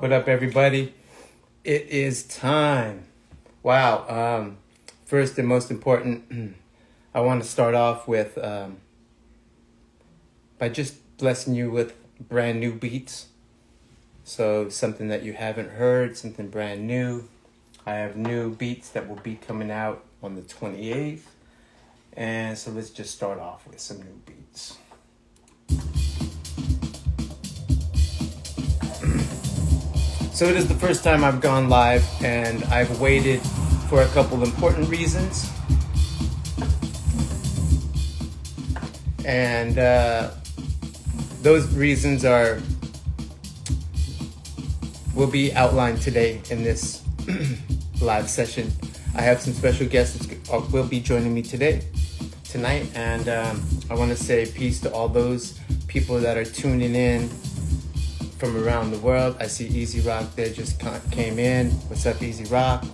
What up, everybody? It is time. Wow. First and most important, I want to start off with by just blessing you with brand new beats. So something that you haven't heard, something brand new. I have new beats that will be coming out on the 28th. And so let's just start off with some new beats. So it is the first time I've gone live, and I've waited for a couple important reasons. And those reasons will be outlined today in this live session. I have some special guests that will be joining me tonight, and I want to say peace to all those people that are tuning in from around the world. I see Easy Rock there just came in. What's up, Easy Rock?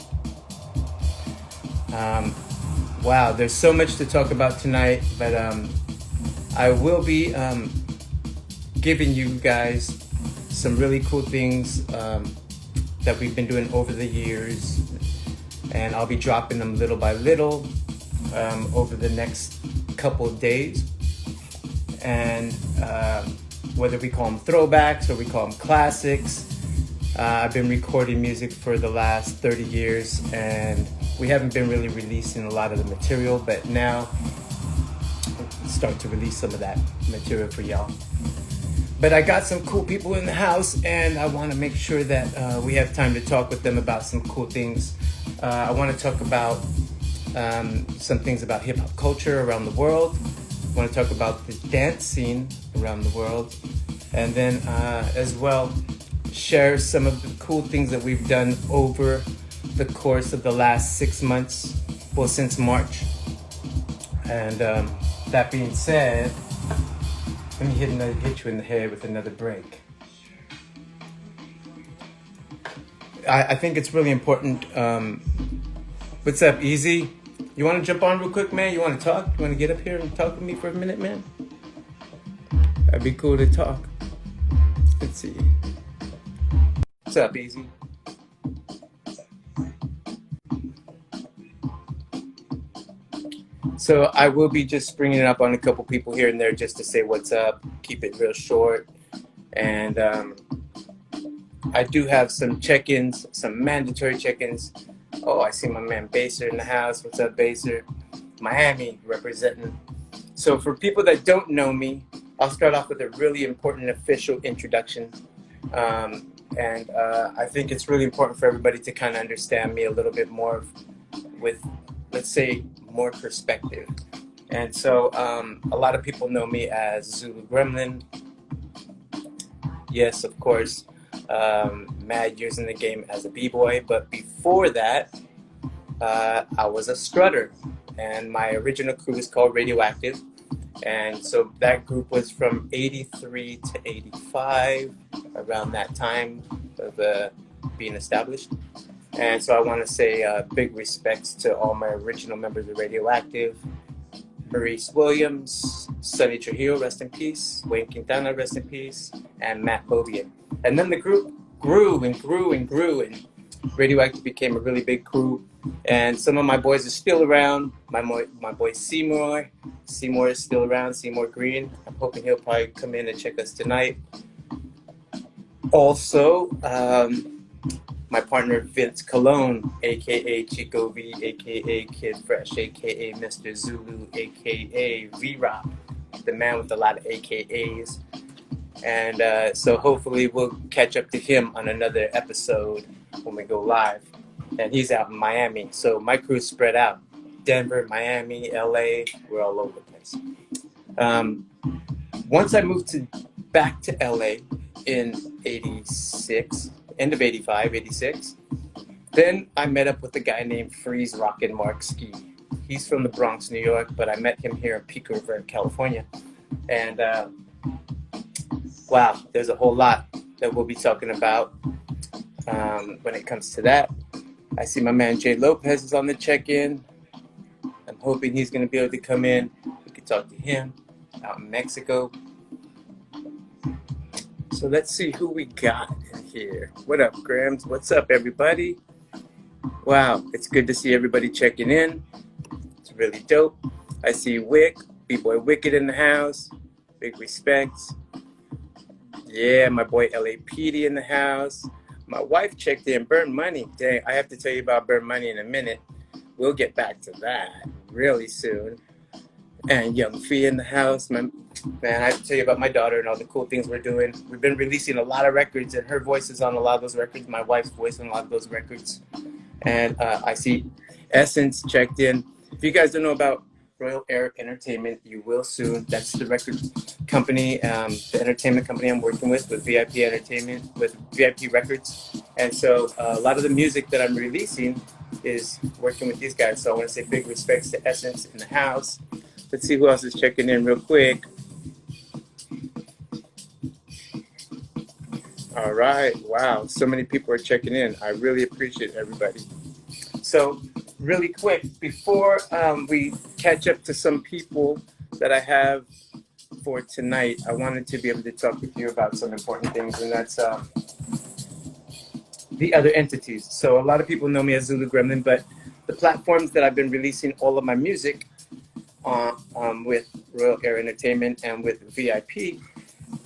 Wow, there's so much to talk about tonight, but I will be giving you guys some really cool things that we've been doing over the years, and I'll be dropping them little by little over the next couple of days. And whether we call them throwbacks or we call them classics, I've been recording music for the last 30 years, and we haven't been really releasing a lot of the material, but now start to release some of that material for y'all. But I got some cool people in the house, and I want to make sure that we have time to talk with them about some cool things. I want to talk about some things about hip-hop culture around the world. I want to talk about the dance scene around the world, and then as well share some of the cool things that we've done over the course of the last 6 months, well, since March. And that being said, let me hit you in the head with another break. I think it's really important. What's up, Easy? You want to jump on real quick, man? You want to talk? You want to get up here and talk with me for a minute, man? That'd be cool to talk. Let's see. What's up, Easy? So I will be just bringing it up on a couple people here and there just to say what's up, keep it real short. And I do have some check-ins, some mandatory check-ins. Oh, I see my man Baser in the house. What's up, Baser? Miami representing. So for people that don't know me, I'll start off with a really important official introduction. And I think it's really important for everybody to kind of understand me a little bit more with, let's say, more perspective. And so a lot of people know me as Zulu Gremlin. Yes, of course. Mad years in the game as a b-boy, but before that I was a strutter, and my original crew is called Radioactive, and so that group was from 83 to 85, around that time of being established. And so I want to say big respects to all my original members of Radioactive: Maurice Williams, Sonny Trujillo, rest in peace, Wayne Quintana, rest in peace, and Matt Bobian. And then the group grew and grew and grew, and Radioactive became a really big crew. And some of my boys are still around. My boy Seymore is still around, Seymore Green. I'm hoping he'll probably come in and check us tonight. Also, my partner Vince Colon, aka Chico V, aka Kid Fresh, aka Mr. Zulu, aka V-Rock, the man with a lot of AKAs. And so hopefully we'll catch up to him on another episode when we go live. And he's out in Miami. So my crew's spread out. Denver, Miami, LA, we're all over the place. Once I moved back to LA in 86, end of 85, 86, then I met up with a guy named Freeze Rockin' Markski. He's from the Bronx, New York, but I met him here in Pico Rivera, California. And wow, there's a whole lot that we'll be talking about when it comes to that. I see my man Jay Lopez is on the check-in. I'm hoping he's going to be able to come in. We could talk to him out in Mexico. So let's see who we got in here. What up, Grams? What's up, everybody? Wow, it's good to see everybody checking in. It's really dope. I see Wick, B-Boy Wicked in the house. Big respects. Yeah, my boy LAPD in the house. My wife checked in, Burn Money. Dang, I have to tell you about Burn Money in a minute. We'll get back to that really soon. And Young Fee in the house. Man, I have to tell you about my daughter and all the cool things we're doing. We've been releasing a lot of records, and her voice is on a lot of those records. My wife's voice on a lot of those records. And I see Essence checked in. If you guys don't know about Royal Air Entertainment, you will soon. That's the record company, the entertainment company I'm working with VIP Entertainment, with VIP Records. And so a lot of the music that I'm releasing is working with these guys. So I want to say big respects to Essence in the house. Let's see who else is checking in real quick. All right. Wow. So many people are checking in. I really appreciate everybody. So really quick, before we catch up to some people that I have for tonight, I wanted to be able to talk with you about some important things, and that's the other entities. So a lot of people know me as Zulu Gremlin, but the platforms that I've been releasing all of my music on with Royal Air Entertainment and with VIP,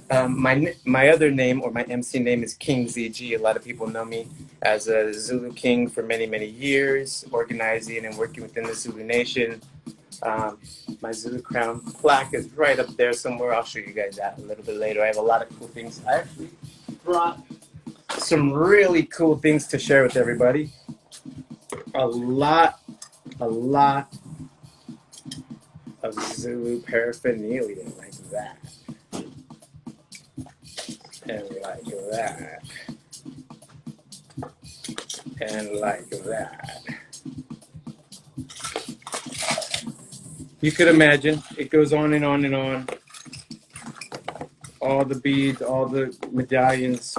my other name, or my MC name, is King ZG. A lot of people know me as a Zulu King for many, many years, organizing and working within the Zulu Nation. My Zulu Crown plaque is right up there somewhere. I'll show you guys that a little bit later. I have a lot of cool things. I actually brought some really cool things to share with everybody. A lot of Zulu paraphernalia like that. And like that. And like that. You could imagine, it goes on and on and on. All the beads, all the medallions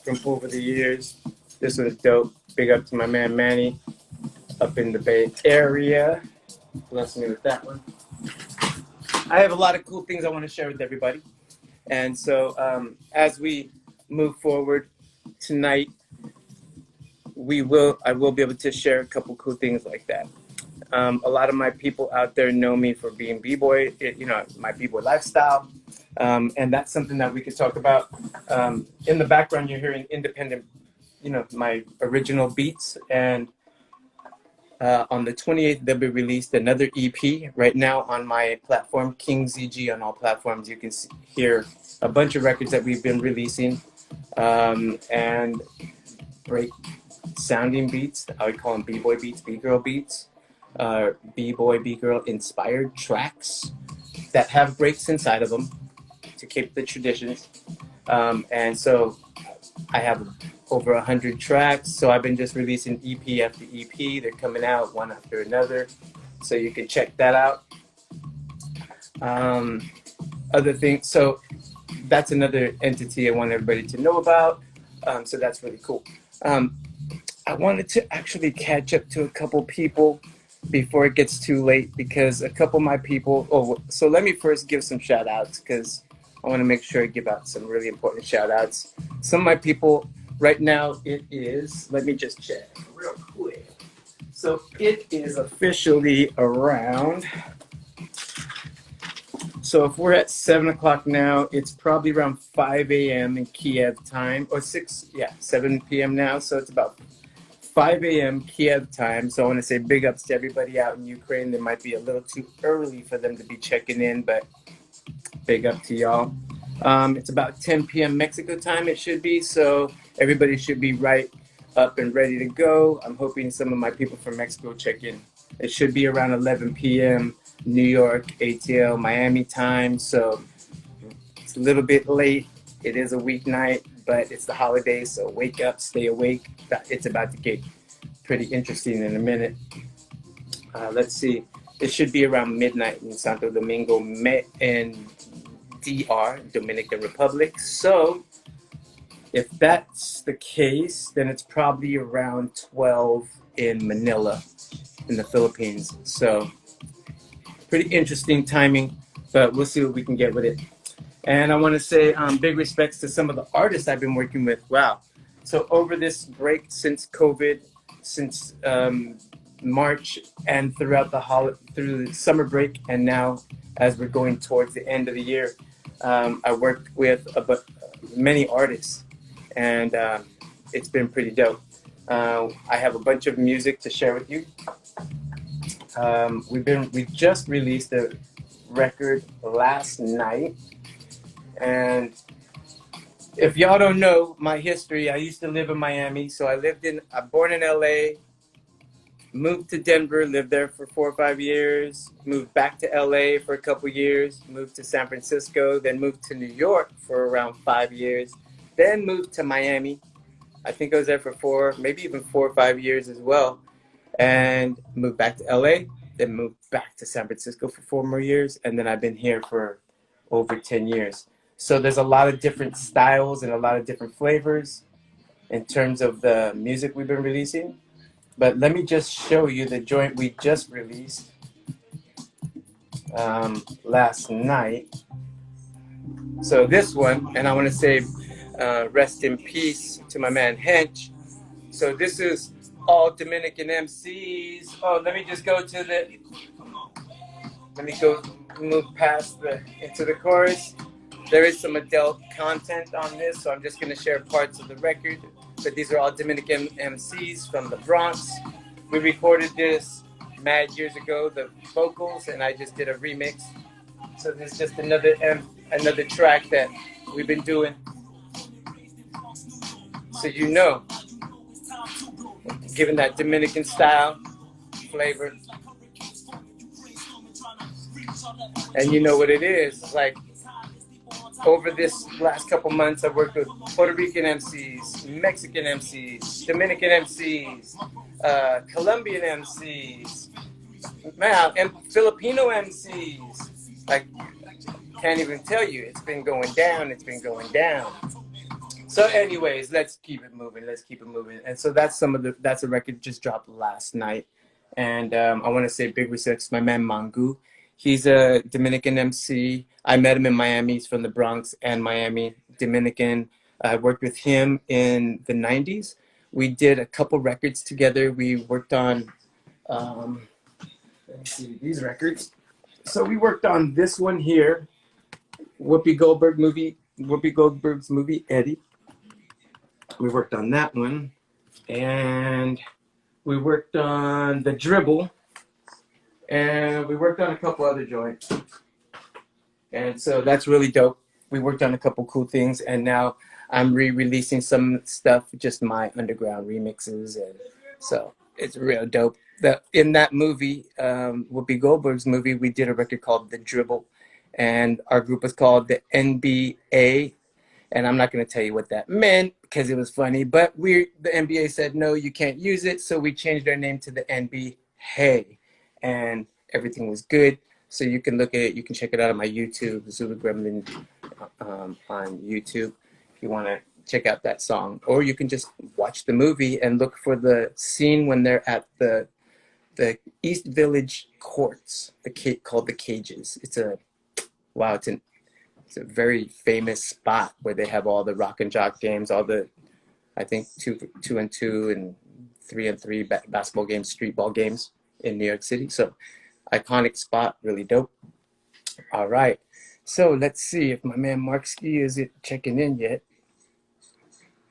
from over the years. This was dope. Big up to my man Manny up in the Bay Area. Bless me with that one. I have a lot of cool things I want to share with everybody. And so as we move forward tonight, I will be able to share a couple cool things like that. A lot of my people out there know me for being B-Boy, my B-Boy lifestyle. And that's something that we could talk about. In the background, you're hearing independent, my original beats. And on the 28th, they'll be released another EP right now on my platform, King ZG, on all platforms. You can hear a bunch of records that we've been releasing, and break sounding beats. I would call them B-Boy beats, B-Girl beats, B-Boy, B-Girl inspired tracks that have breaks inside of them to keep the traditions. And so I have over 100 tracks, so I've been just releasing EP after EP. They're coming out one after another, so you can check that out. Other things, so that's another entity I want everybody to know about, so that's really cool. I wanted to actually catch up to a couple people before it gets too late, because a couple of my people, so let me first give some shout outs, because I want to make sure I give out some really important shout outs. Some of my people, right now it is, let me just check real quick. So it is officially around, so if we're at 7 o'clock now, it's probably around 5 a.m. in Kiev time, or 7 p.m. now, so it's about 5 a.m. Kiev time. So I want to say big ups to everybody out in Ukraine. It might be a little too early for them to be checking in, but big up to y'all. It's about 10 p.m. Mexico time, it should be, so everybody should be right up and ready to go. I'm hoping some of my people from Mexico check in. It should be around 11 p.m. New York, ATL, Miami time, so it's a little bit late. It is a weeknight, but it's the holidays, so wake up, stay awake. It's about to get pretty interesting in a minute. Let's see. It should be around midnight in Santo Domingo and DR, Dominican Republic. So if that's the case, then it's probably around 12 in Manila in the Philippines. So pretty interesting timing, but we'll see what we can get with it. And I want to say big respects to some of the artists I've been working with. Wow. So over this break since COVID, since March and throughout through the summer break, and now as we're going towards the end of the year, I worked with many artists, and it's been pretty dope. I have a bunch of music to share with you. We just released a record last night, and if y'all don't know my history, I used to live in Miami. So I'm born in LA, moved to Denver, lived there for 4 or 5 years, moved back to LA for a couple years, moved to San Francisco, then moved to New York for around 5 years, then moved to Miami. I think I was there for maybe even 4 or 5 years as well, and moved back to LA, then moved back to San Francisco for 4 more years, and then I've been here for over 10 years. So there's a lot of different styles and a lot of different flavors in terms of the music we've been releasing. But let me just show you the joint we just released last night. So this one, and I want to say rest in peace to my man Hench. So this is all Dominican MCs. Oh, let me move past into the chorus. There is some adult content on this, so I'm just going to share parts of the record. But these are all Dominican MCs from the Bronx. We recorded this mad years ago, the vocals, and I just did a remix. So this is just another track that we've been doing. So giving that Dominican style flavor. And you know what it is. It's like over this last couple months, I've worked with Puerto Rican MCs, Mexican MCs, Dominican MCs, Colombian MCs, and Filipino MCs. Like, can't even tell you. It's been going down. It's been going down. So anyways, let's keep it moving. And so that's a record just dropped last night. And I want to say big respects to my man Mangu. He's a Dominican MC. I met him in Miami. He's from the Bronx and Miami, Dominican. I worked with him in the 90s. We did a couple records together. We worked on, let me see, these records. So we worked on this one here, Whoopi Goldberg's movie, Eddie. We worked on that one. And we worked on The Dribble. And we worked on a couple other joints. And so that's really dope. We worked on a couple cool things, and now I'm re-releasing some stuff, just my underground remixes, and so it's real dope. In that movie, Whoopi Goldberg's movie, we did a record called The Dribble, and our group was called the NBA, and I'm not going to tell you what that meant because it was funny, but the NBA said, no, you can't use it, so we changed our name to the NBA. Hey. And everything was good. So you can look at it. You can check it out on my YouTube, Zulu Gremlin on YouTube, if you want to check out that song. Or you can just watch the movie and look for the scene when they're at the East Village courts, called the Cages. It's a very famous spot where they have all the rock and jock games, all the, I think, 2-on-2 and 3-on-3 basketball games, street ball games in New York City. So iconic spot, really dope. All right, so let's see if my man Markski is checking in yet,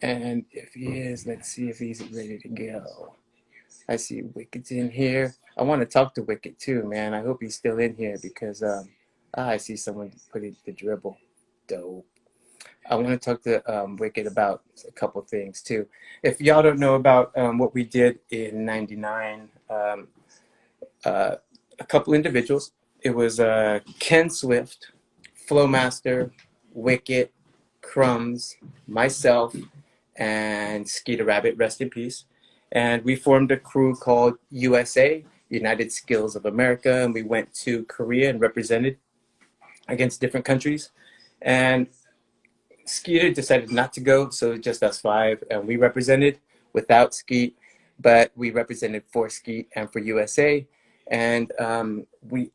and if he is, let's see if he's ready to go. I see Wicked's in here. I want to talk to Wicked too, man. I hope he's still in here because I see someone putting The Dribble. Dope. I want to talk to Wicked about a couple things too. If y'all don't know about what we did in '99, a couple individuals. It was Ken Swift, Flowmaster, Wicked, Crumbs, myself, and Skeeter Rabbit, rest in peace. And we formed a crew called USA, United Skills of America, and we went to Korea and represented against different countries. And Skeeter decided not to go, so just us five, and we represented without Skeet, but we represented for Skeet and for USA. And we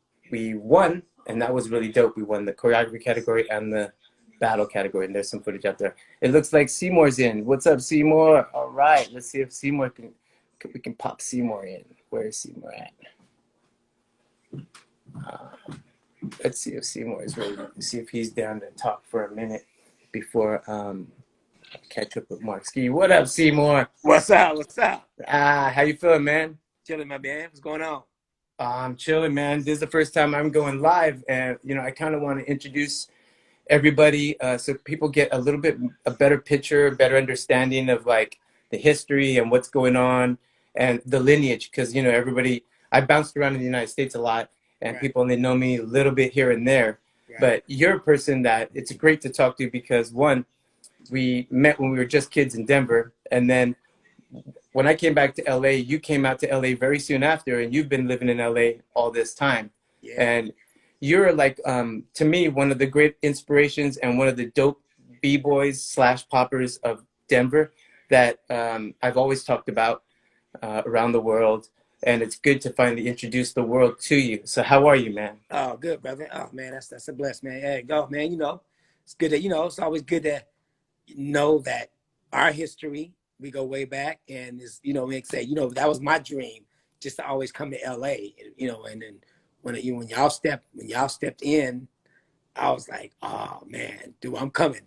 won, and that was really dope. We won the choreography category and the battle category, and there's some footage out there. It looks like Seymour's in. What's up, Seymore? All right, let's see if Seymore we can pop Seymore in. Where is Seymore at? Let's see if Seymore is ready. See if he's down to talk for a minute before catch up with Markski. What up, Seymore? What's up? What's up? How you feeling, man? Chilling, my man. What's going on? I'm chilling, man. This is the first time I'm going live, and I kind of want to introduce everybody so people get a better picture, better understanding of like the history and what's going on and the lineage, because everybody, I bounced around in the United States a lot, and Right. people only know me a little bit here and there. Right. But you're a person that it's great to talk to, because one, we met when we were just kids in Denver, and then when I came back to LA, you came out to LA very soon after, and you've been living in LA all this time. Yeah. And you're like, to me, one of the great inspirations and one of the dope b-boys / poppers of Denver that I've always talked about around the world. And it's good to finally introduce the world to you. So how are you, man? Oh, good, brother. Oh, man, that's a bless, man. Hey, go, man. It's good that it's always good to know that our history, we go way back, and it's that was my dream, just to always come to LA, and then when y'all stepped in, I was like, oh man, dude, I'm coming.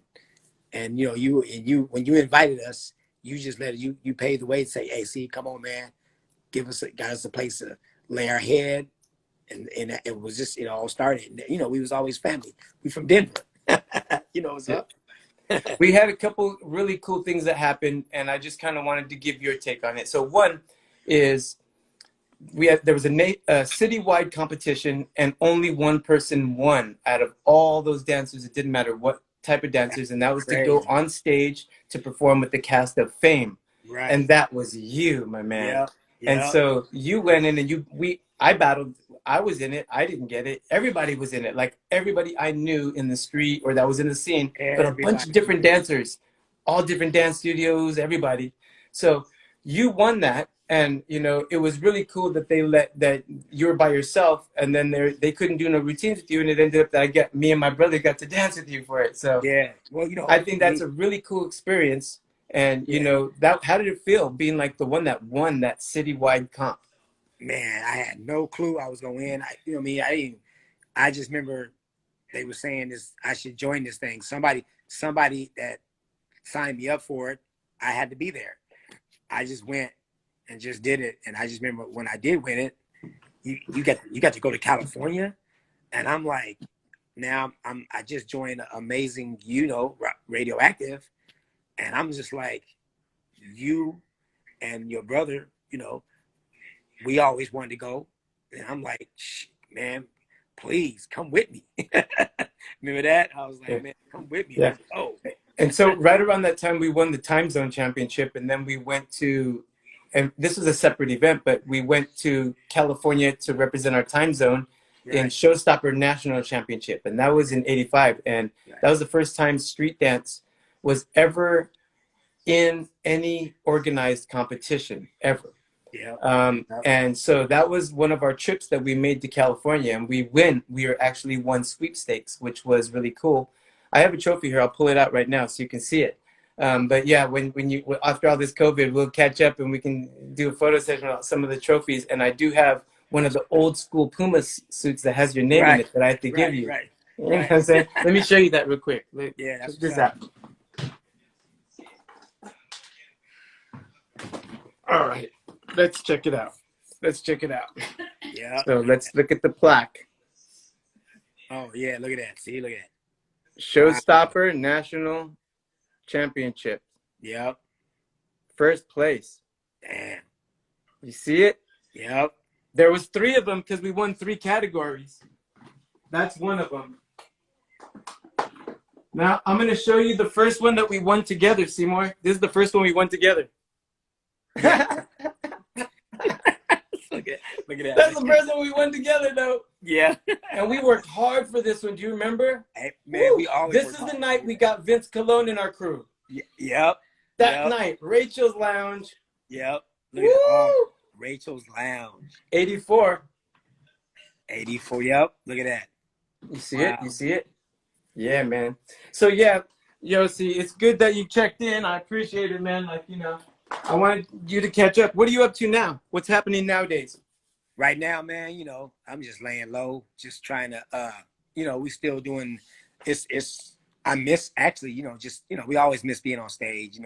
And when you invited us, you just you paved the way to say, hey, see, come on, man, got us a place to lay our head, and it was just, it all started. We was always family. We from Denver. What's up? We had a couple really cool things that happened, and I just kind of wanted to give your take on it. So one is there was a citywide competition, and only one person won out of all those dancers. It didn't matter what type of dancers, and that was to go on stage to perform with the cast of Fame. Right. And that was you, my man. Yeah. And so you went in, and I battled. I was in it. I didn't get it. Everybody was in it. Like everybody I knew in the street or that was in the scene, but a bunch of different dancers, all different dance studios, everybody. So you won that. And, it was really cool that that you were by yourself, and then they couldn't do no routines with you. And it ended up that me and my brother got to dance with you for it. So yeah, well, I think that's a really cool experience. And, how did it feel being like the one that won that citywide comp? Man, I had no clue I was going to win. I just remember they were saying this, I should join this thing. Somebody that signed me up for it, I had to be there. I just went and just did it. And I just remember when I did win it, you got to go to California. And I'm like, now I just joined Amazing, Radioactive. And I'm just like, you and your brother, we always wanted to go. And I'm like, man, please come with me. Remember that? I was like, man, come with me. Yeah. Let's go. And so right around that time, we won the time zone championship. And then we went to, and this was a separate event, but we went to California to represent our time zone in Showstopper National Championship. And that was in '85. And that was the first time street dance was ever in any organized competition ever. Yeah. And so that was one of our trips that we made to California, and we actually won sweepstakes, which was really cool. I have a trophy here. I'll pull it out right now so you can see it. But yeah, when after all this COVID, we'll catch up and we can do a photo session on some of the trophies. And I do have one of the old school Puma suits that has your name in it that I have to give you. Right. You know what I'm saying? Let me show you that real quick. That's check this out. All right, let's check it out. Yeah. So let's look at the plaque. Oh yeah, look at that. See, look at that. Showstopper National Championship. Yep. First place. Damn. You see it? Yep. There was 3 of them because we won 3 categories. That's one of them. Now I'm going to show you the first one that we won together, Seymore. This is the first one we won together. Look at that. That's the first one we won together, though. Yeah. And we worked hard for this one. Do you remember? Hey, man, we always. This is the night we got Vince Colon in our crew. Yep. That night, Rachel's Lounge. Yep. Look at Rachel's Lounge. 84. 84. Yep. Look at that. You see it? You see it? Yeah, man. So yeah, Yossi, it's good that you checked in. I appreciate it, man. Like, I wanted you to catch up. What are you up to now? What's happening nowadays? Right now, man, I'm just laying low, just trying to we still doing it's I miss actually, just we always miss being on stage,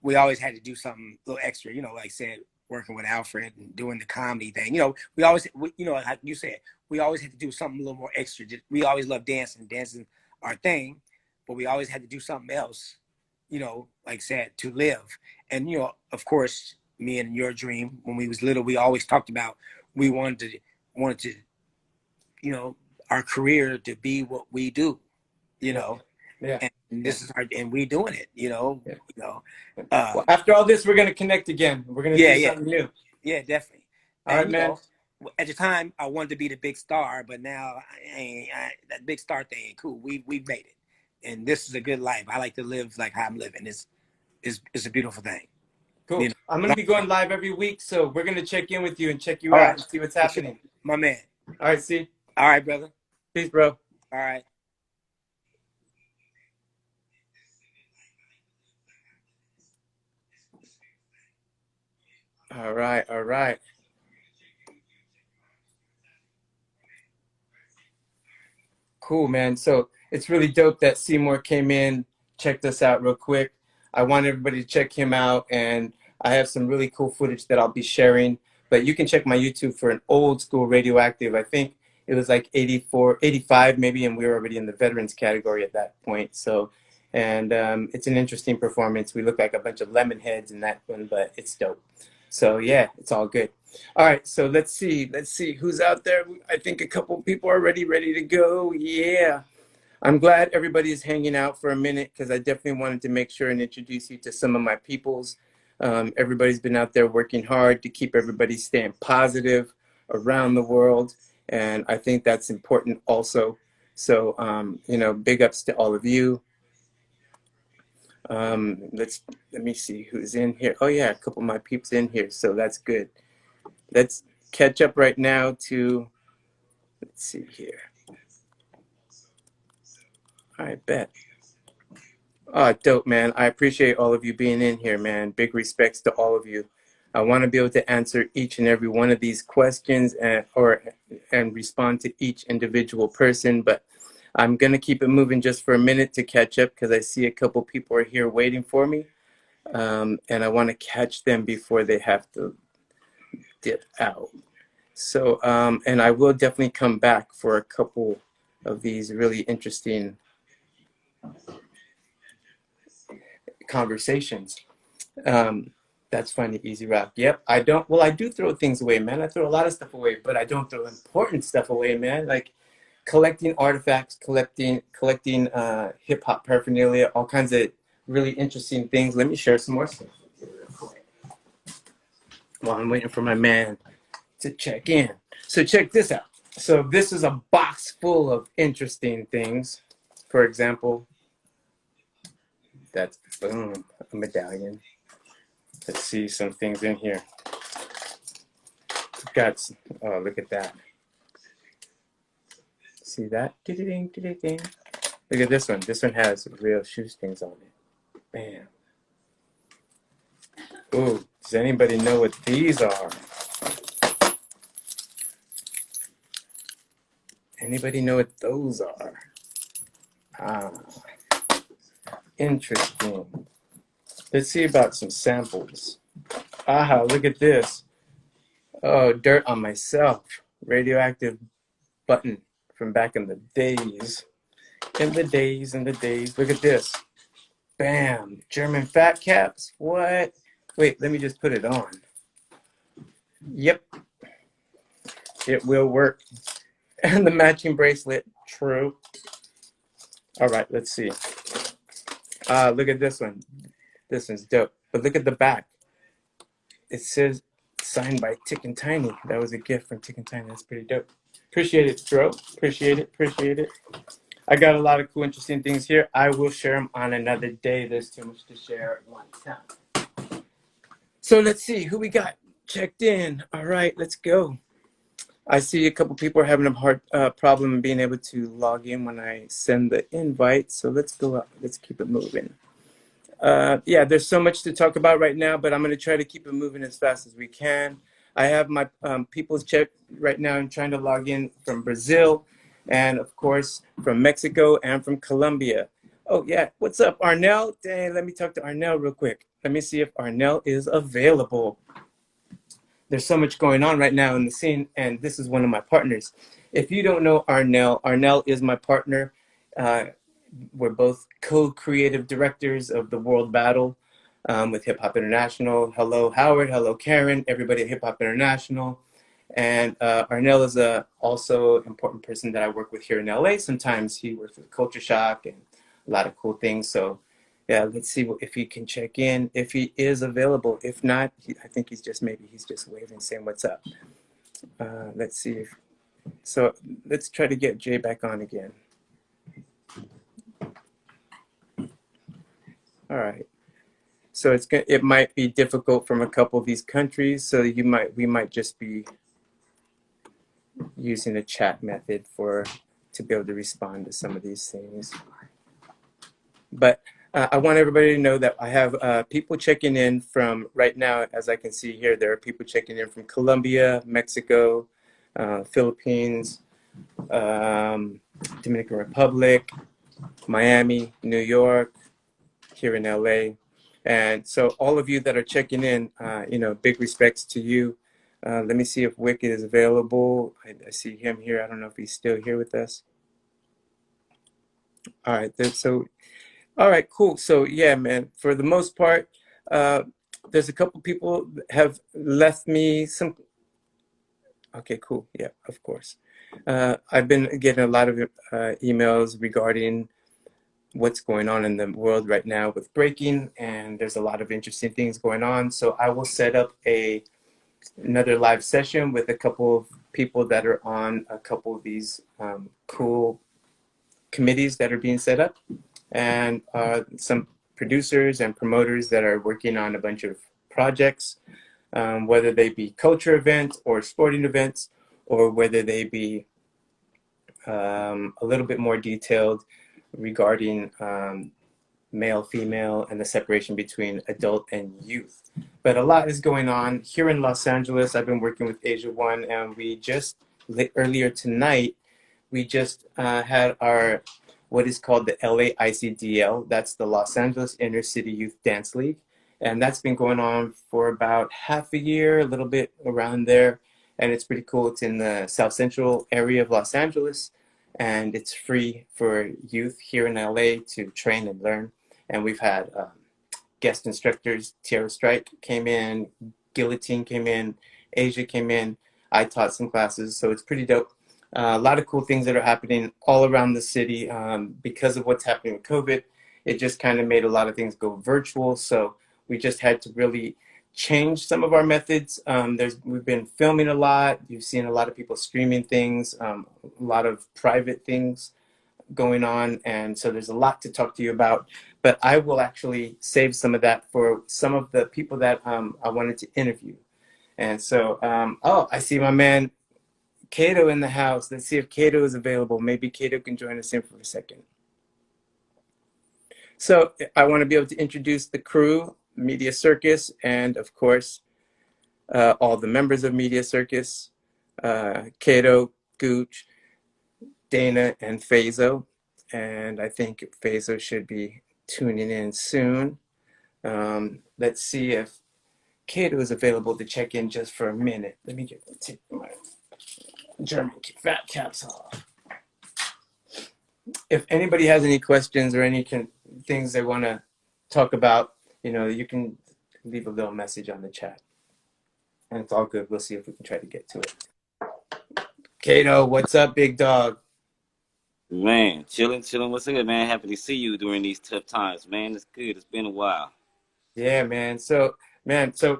we always had to do something a little extra, like I said, working with Alfred and doing the comedy thing. Like you said, we always had to do something a little more extra. We always loved dancing our thing, but we always had to do something else, like I said, to live. And of course, me and your dream when we was little, we always talked about we wanted to you know our career to be what we do, you Yeah, know yeah, and yeah, this is our and we doing it, yeah. you know Well, um after all this, we're gonna connect again. We're gonna yeah, do yeah, something new. yeah, definitely. All And right, man. at the time I wanted to be the big star, but now that big star thing ain't cool. We've made it, and this is a good life. I like to live like how I'm living. It's a beautiful thing, Cool. you know I'm gonna be going live every week, so we're gonna check in with you and check you all out right, and see what's for sure, happening. my man. All right, see. All right, brother. Peace, bro. All right. All right, all right. Cool, man. So it's really dope that Seymore came in, checked us out real quick. I want everybody to check him out, and I have some really cool footage that I'll be sharing. But you can check my YouTube for an old school radioactive. I think it was like 84, 85 maybe, and we were already in the veterans category at that point. So, and it's an interesting performance. We look like a bunch of lemon heads in that one, but it's dope. So yeah, it's all good. All right, so let's see. Let's see who's out there. I think a couple people are ready to go. Yeah. I'm glad everybody's hanging out for a minute because I definitely wanted to make sure and introduce you to some of my peoples. Everybody's been out there working hard to keep everybody staying positive around the world, and I think that's important also. So, big ups to all of you. Let me see who's in here. Oh yeah, a couple of my peeps in here, so that's good. Let's catch up right now to, let's see here. I bet. Oh, dope, man. I appreciate all of you being in here, man. Big respects to all of you. I want to be able to answer each and every one of these questions and respond to each individual person, but I'm gonna keep it moving just for a minute to catch up because I see a couple people are here waiting for me, and I want to catch them before they have to dip out. So, and I will definitely come back for a couple of these really interesting conversations. That's funny, Easy Rock. Yep, I don't. Well, I do throw things away, man. I throw a lot of stuff away, but I don't throw important stuff away, man. Like collecting artifacts, collecting hip hop paraphernalia, all kinds of really interesting things. Let me share some more stuff while I'm waiting for my man to check in. So check this out. So this is a box full of interesting things. For example, that's boom, a medallion. Let's see some things in here. Got, oh, look at that. See that? Look at this one. This one has real shoestrings on it. Bam. Ooh, does anybody know what these are? Anybody know what those are? Ah, interesting. Let's see about some samples. Ah, look at this. Oh, dirt on myself. Radioactive button from back in the days. In the days. Look at this. Bam. German fat caps. What? Wait, let me just put it on. Yep, it will work. And the matching bracelet. True. All right, let's see. Look at this one. This one's dope. But look at the back. It says signed by Tick and Tiny. That was a gift from Tick and Tiny. That's pretty dope. Appreciate it, bro. Appreciate it. Appreciate it. I got a lot of cool, interesting things here. I will share them on another day. There's too much to share at one time. So let's see who we got checked in. All right, let's go. I see a couple people are having a hard problem being able to log in when I send the invite. So let's go up. Let's keep it moving. Yeah, there's so much to talk about right now, but I'm going to try to keep it moving as fast as we can. I have my people's check right now. I'm trying to log in from Brazil and, of course, from Mexico and from Colombia. Oh, yeah. What's up, Arnell? Dang, let me talk to Arnell real quick. Let me see if Arnell is available. There's so much going on right now in the scene, and this is one of my partners. If you don't know Arnell, Arnell is my partner. Uh, we're both co-creative directors of the World Battle with Hip Hop International. Hello, Howard. Hello, Karen. Everybody at Hip Hop International. And Arnell is also an important person that I work with here in LA. Sometimes he works with Culture Shock and a lot of cool things. So yeah, let's see if he can check in, if he is available. If not, I think he's just waving, saying what's up. Let's see if, so let's try to get Jay back on again. All right. So it might be difficult from a couple of these countries. So we might just be using a chat method to be able to respond to some of these things. But I want everybody to know that I have people checking in from right now. As I can see here, there are people checking in from Colombia, Mexico, Philippines, Dominican Republic, Miami, New York, here in LA. And so all of you that are checking in, big respects to you. Let me see if Wicked is available. I see him here. I don't know if he's still here with us. All right, all right, cool. So yeah, man, for the most part, there's a couple people have left me some. Okay, cool. Yeah, of course. I've been getting a lot of emails regarding what's going on in the world right now with breaking, and there's a lot of interesting things going on. So I will set up another live session with a couple of people that are on a couple of these cool committees that are being set up, and some producers and promoters that are working on a bunch of projects, whether they be culture events or sporting events, or whether they be a little bit more detailed regarding male, female, and the separation between adult and youth. But a lot is going on here in Los Angeles. I've been working with Asia One, and we just earlier tonight we just had our what is called the LA ICDL. That's the Los Angeles Inner City Youth Dance League, and that's been going on for about half a year, a little bit around there, and it's pretty cool. It's in the South Central area of Los Angeles, and it's free for youth here in LA to train and learn. And we've had guest instructors. Tierra Strike came in, Guillotine came in, Asia came in. I taught some classes, so it's pretty dope. A lot of cool things that are happening all around the city because of what's happening with COVID. It just kind of made a lot of things go virtual, so we just had to really change some of our methods. We've been filming a lot. You've seen a lot of people streaming things, a lot of private things going on, and so there's a lot to talk to you about, but I will actually save some of that for some of the people that I wanted to interview. And so oh, I see my man Kato in the house. Let's see if Kato is available. Maybe Kato can join us in for a second. So I want to be able to introduce the crew, Media Circus, and of course all the members of Media Circus, Kato, Gooch, Dana, and Fazo. And I think Fazo should be tuning in soon. Let's see if Kato is available to check in just for a minute. Let me take my German fat caps off. If anybody has any questions or any things they want to talk about, you can leave a little message on the chat. And it's all good. We'll see if we can try to get to it. Kato, what's up, big dog? Man, chilling. What's good, man? Happy to see you during these tough times, man. It's good. It's been a while. Yeah, man. So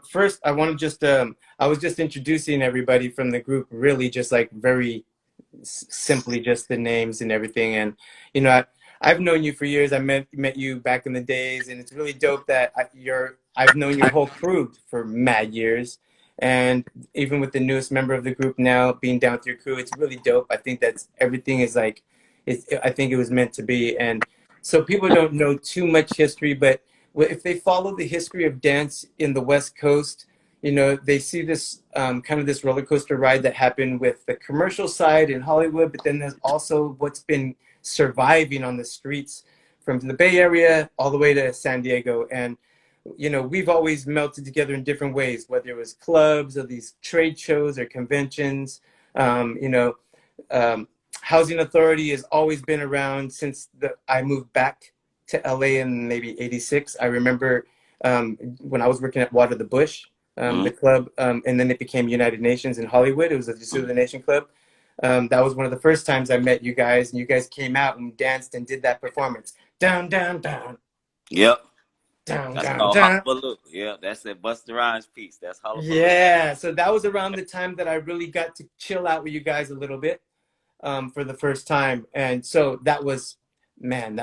first I want to just, I was just introducing everybody from the group, really just like very simply just the names and everything. And, I've known you for years. I met you back in the days, and it's really dope that I've known your whole crew for mad years. And even with the newest member of the group now being down with your crew, it's really dope. I think that's everything is like, I think it was meant to be. And so people don't know too much history, but if they follow the history of dance in the West Coast, you know, they see this kind of this roller coaster ride that happened with the commercial side in Hollywood, but then there's also what's been surviving on the streets from the Bay Area all the way to San Diego. And you know, we've always melted together in different ways, whether it was clubs or these trade shows or conventions. You know, um, Housing Authority has always been around since I moved back to LA in maybe '86. I remember when I was working at Water the Bush, the club, and then it became United Nations in Hollywood. It was a Zulu Nation club. That was one of the first times I met you guys, and you guys came out and danced and did that performance. Down, down, down. Yep. Down, That's down, called down. Hullabaloo. Yeah, that's that Busta Rhymes piece. That's Hullabaloo. Yeah, so that was around the time that I really got to chill out with you guys a little bit for the first time. And so that was, man,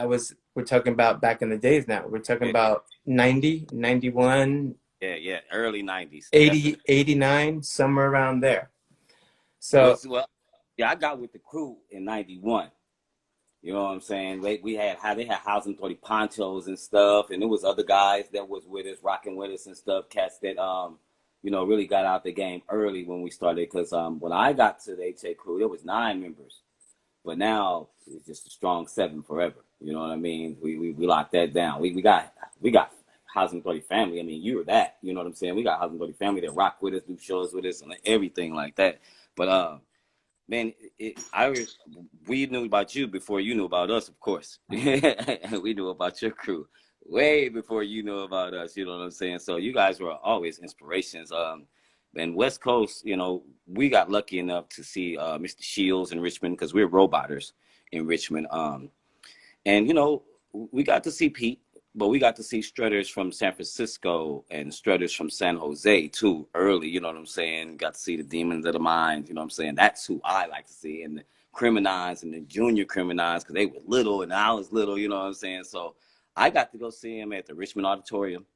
we're talking about back in the days now. We're talking Yeah, about 90, 91, yeah. Early 90s. 80, Definitely. 89, somewhere around there. Well, So, well, yeah, I got with the crew in 91. You know what I'm saying? We had how they had Housing Authority ponchos and stuff, and there was other guys that was with us, rocking with us and stuff. Cats that you know, really got out the game early when we started. Because when I got to the HA crew, there was 9 members, but now it's just a strong 7 forever. You know what I mean? We locked that down. We got Housing Authority family. I mean, you were that. You know what I'm saying? We got Housing Authority family that rock with us, do shows with us, and everything like that. But man, we knew about you before you knew about us, of course. We knew about your crew way before you knew about us. You know what I'm saying? So you guys were always inspirations. And West Coast, you know, we got lucky enough to see Mr. Shields in Richmond because we're roboters in Richmond. And you know, we got to see Pete, but we got to see Strutters from San Francisco and Strutters from San Jose too early. You know what I'm saying? Got to see the Demons of the Mind. You know what I'm saying? That's who I like to see, and the Criminons and the Junior Criminons because they were little and I was little. You know what I'm saying? So I got to go see him at the Richmond Auditorium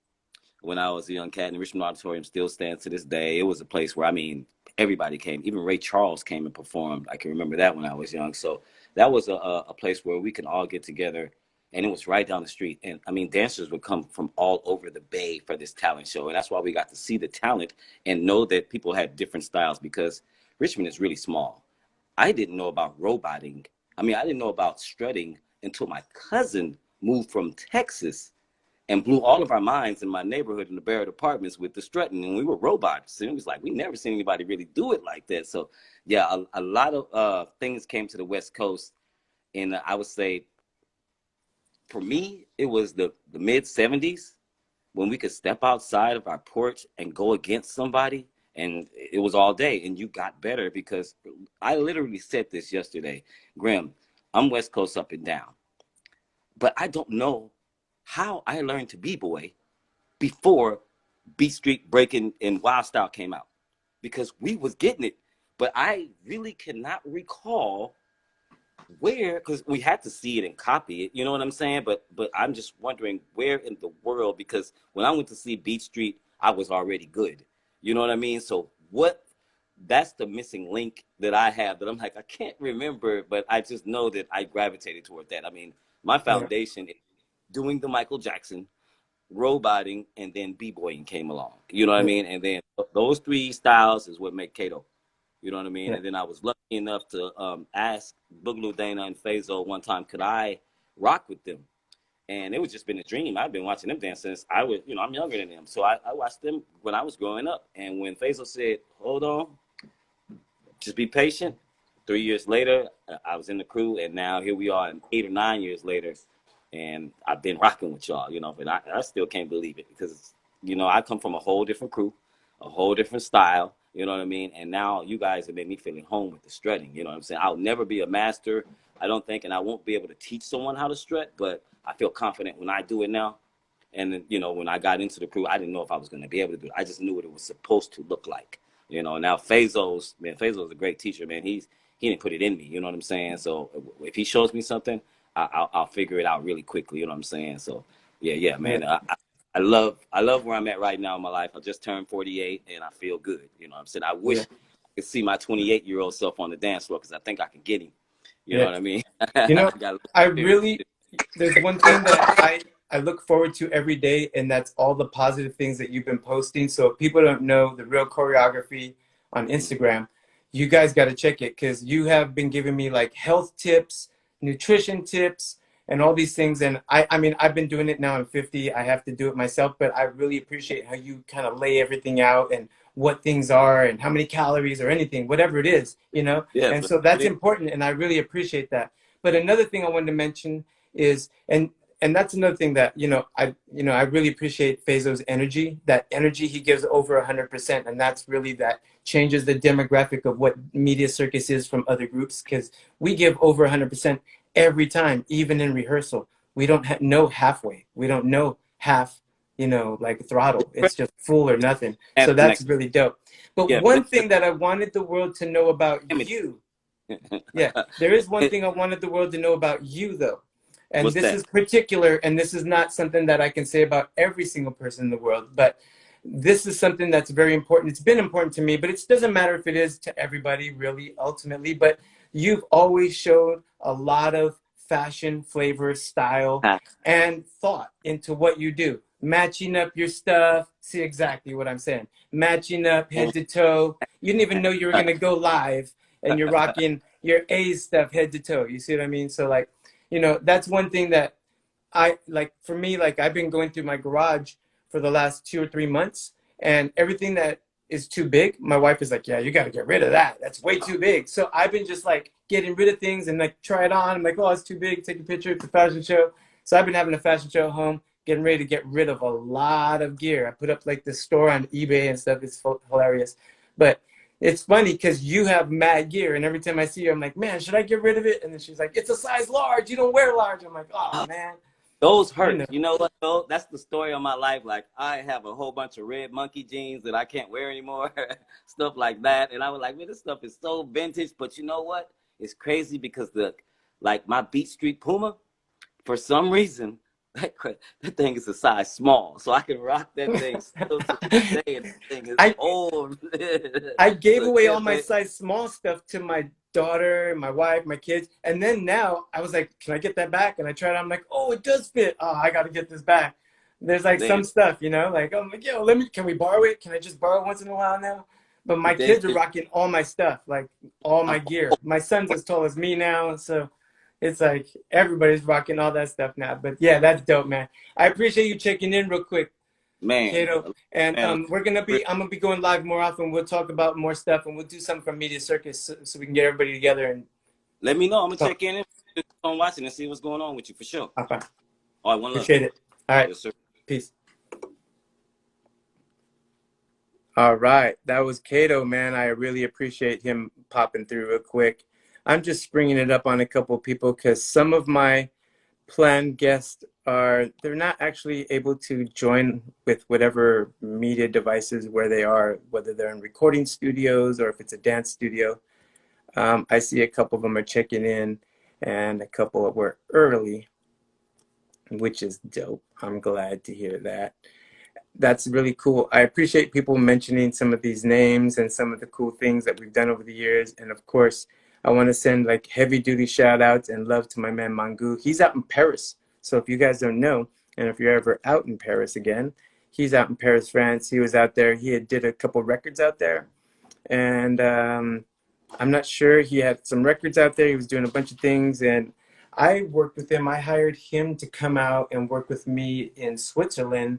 when I was a young cat. And the Richmond Auditorium still stands to this day. It was a place where, I mean, everybody came. Even Ray Charles came and performed. I can remember that when I was young. So that was a place where we can all get together. And it was right down the street. And I mean, dancers would come from all over the Bay for this talent show. And that's why we got to see the talent and know that people had different styles because Richmond is really small. I didn't know about roboting. I mean, I didn't know about strutting until my cousin moved from Texas and blew all of our minds in my neighborhood in the Barrett Apartments with the strutting. And we were robots. And it was like, we never seen anybody really do it like that. So yeah, a lot of things came to the West Coast. And I would say, for me, it was the mid 70s when we could step outside of our porch and go against somebody. And it was all day. And you got better because I literally said this yesterday. Grim, I'm West Coast up and down. But I don't know how I learned to b-boy before Beat Street Breaking and Wild Style came out. Because we was getting it. But I really cannot recall where, because we had to see it and copy it, you know what I'm saying? But I'm just wondering where in the world, because when I went to see Beat Street, I was already good. You know what I mean? So what, that's the missing link that I have that I'm like, I can't remember, but I just know that I gravitated toward that. I mean, my yeah, foundation is doing the Michael Jackson, roboting, and then b-boying came along. You know what I yeah, mean? And then those 3 styles is what make Kato. You know what I mean? yeah, And then I was lucky enough to ask Boogaloo Dana and Fazo one time, could I rock with them? And it was just been a dream. I've been watching them dance since I was, you know, I'm younger than them. So I watched them when I was growing up. And when Fazo said, hold on, just be patient. 3 years later, I was in the crew. And now here we are 8 or 9 years later. And I've been rocking with y'all, you know, but I still can't believe it because, you know, I come from a whole different crew, a whole different style, you know what I mean? And now you guys have made me feeling home with the strutting, you know what I'm saying? I'll never be a master, I don't think, and I won't be able to teach someone how to strut, but I feel confident when I do it now. And, you know, when I got into the crew, I didn't know if I was going to be able to do it. I just knew what it was supposed to look like. You know, now Fazo's a great teacher, man. He didn't put it in me, you know what I'm saying? So if he shows me something, I'll figure it out really quickly, you know what I'm saying? So, yeah, yeah. man. I love where I'm at right now in my life. I just turned 48 and I feel good. You know what I'm saying? I Yeah, wish I could see my 28-year-old self on the dance floor because I think I can get him. You know yeah. what I mean? You I know, got a little I experience. really, there's one thing that I look forward to every day, and that's all the positive things that you've been posting. So if people don't know the real choreography on Instagram, you guys got to check it because you have been giving me like health tips, nutrition tips, and all these things. And I mean, I've been doing it now. I'm 50. I have to do it myself, but I really appreciate how you kind of lay everything out and what things are and how many calories or anything, whatever it is, you know? Yeah, And for so that's sure. important. And I really appreciate that. But another thing I wanted to mention is, and that's another thing that I really appreciate Fazo's energy. That energy he gives over 100%, and that's really that changes the demographic of what Media Circus is from other groups because we give over 100% every time, even in rehearsal. We don't know halfway. We don't know half. Like throttle. It's just full or nothing. So And that's connect. really dope. But Yeah, but one thing that I wanted the world to know about you. Yeah, there is one thing I wanted the world to know about you, though. And What's this that? is particular, and this is not something that I can say about every single person in the world, but this is something that's very important. It's been important to me, but it doesn't matter if it is to everybody, really, ultimately. But you've always showed a lot of fashion, flavor, style, Ah, and thought into what you do. Matching up your stuff. See exactly what I'm saying. Matching up head to toe. You didn't even know you were going to go live and you're rocking your A stuff head to toe. You see what I mean? So like, that's one thing that I like for me, like I've been going through my garage for the last 2 or 3 months and everything that is too big, my wife is like, yeah, you got to get rid of that. That's way too big. So I've been just like getting rid of things and like try it on. I'm like, oh, it's too big. Take a picture. It's a fashion show. So I've been having a fashion show at home, getting ready to get rid of a lot of gear. I put up like this store on eBay and stuff. It's hilarious. But it's funny because you have mad gear, and every time I see you, I'm like, man, should I get rid of it? And then she's like, it's a size large. You don't wear large. I'm like, oh man, those you hurt. know. You know what though? That's the story of my life. Like I have a whole bunch of red monkey jeans that I can't wear anymore, stuff like that. And I was like, man, this stuff is so vintage. But you know what? It's crazy because like my Beat Street Puma, for some reason, that thing is a size small, so I can rock that thing still to this day. And that thing is I old. I gave So away yeah, all my man. size small stuff to my daughter, my wife, my kids, and then now I was like, can I get that back? And I tried it. I'm like, oh, it does fit. Oh, I got to get this back. There's like Then, some stuff, like I'm like, yo, can we borrow it? Can I just borrow it once in a while now? But my then, kids are rocking all my stuff, like all my gear. My son's as tall as me now, so it's like everybody's rocking all that stuff now. But yeah, that's dope, man. I appreciate you checking in real quick, man, Kato. And man. I'm gonna be going live more often. We'll talk about more stuff, and we'll do something from Media Circus so we can get everybody together and Let me know. I'm gonna talk. check in on watching and see what's going on with you for sure. Okay. All right, one love. Appreciate it. All right. Yes, sir. Peace. All right. That was Kato, man. I really appreciate him popping through real quick. I'm just bringing it up on a couple of people because some of my planned guests they're not actually able to join with whatever media devices where they are, whether they're in recording studios or if it's a dance studio. I see a couple of them are checking in and a couple were early, which is dope. I'm glad to hear that. That's really cool. I appreciate people mentioning some of these names and some of the cool things that we've done over the years. And of course, I want to send like heavy duty shout outs and love to my man Mangu. He's out in Paris. So if you guys don't know, and if you're ever out in Paris again, he's out in Paris, France. He was out there. He had did a couple records out there. And I'm not sure. He had some records out there. He was doing a bunch of things. And I worked with him. I hired him to come out and work with me in Switzerland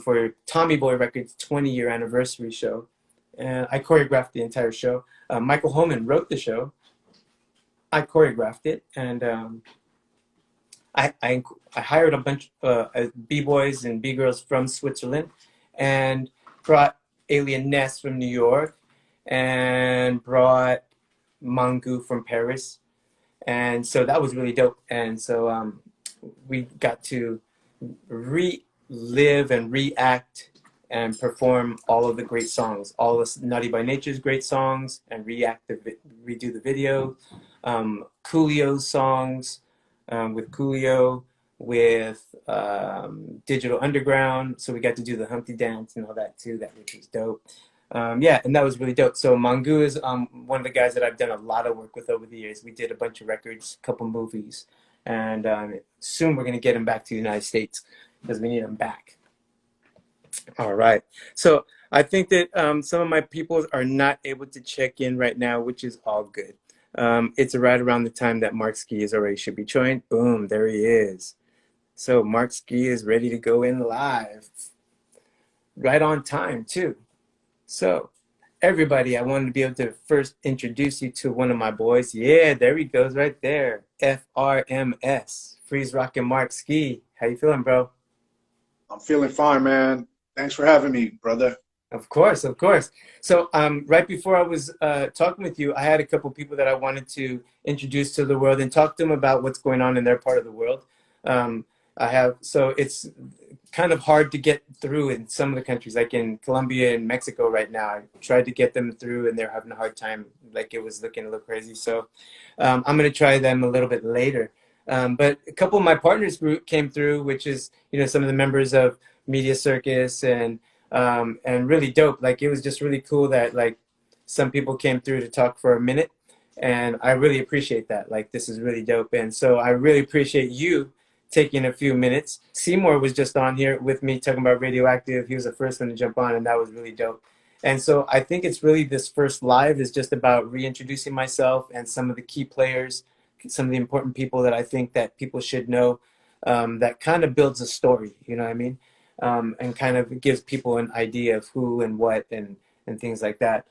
for Tommy Boy Records' 20-year anniversary show. And I choreographed the entire show. Michael Holman wrote the show. I choreographed it. And I hired a bunch of B-boys and B-girls from Switzerland and brought Alien Ness from New York and brought Mangu from Paris. And so that was really dope. And so we got to relive and react and perform all of the great songs, all the Naughty by Nature's great songs, and redo the video. Coolio's songs with Coolio, with Digital Underground. So we got to do the Humpty Dance and all that too, which was dope. Yeah, and that was really dope. So Mangu is one of the guys that I've done a lot of work with over the years. We did a bunch of records, a couple movies, and soon we're going to get him back to the United States because we need him back. All right. So I think that some of my people are not able to check in right now, which is all good. It's right around the time that Markski is already should be joined. Boom, there he is. So Markski is ready to go in live. Right on time, too. So everybody, I wanted to be able to first introduce you to one of my boys. Yeah, there he goes right there. FRMS, Freeze Rockin' Markski. How you feeling, bro? I'm feeling fine, man. Thanks for having me, brother. Of course, of course. So right before I was talking with you, I had a couple people that I wanted to introduce to the world and talk to them about what's going on in their part of the world. So it's kind of hard to get through in some of the countries, like in Colombia and Mexico right now. I tried to get them through and they're having a hard time, like it was looking a little crazy. So I'm going to try them a little bit later. But a couple of my partners came through, which is, some of the members of Media Circus and really dope. Like it was just really cool that like some people came through to talk for a minute, and I really appreciate that. Like this is really dope, and so I really appreciate you taking a few minutes. Seymore was just on here with me talking about Radioactive. He was the first one to jump on, and that was really dope. And so I think it's really this first live is just about reintroducing myself and some of the key players, some of the important people that I think that people should know, that kind of builds a story, you know what I mean? And kind of gives people an idea of who and what and things like that.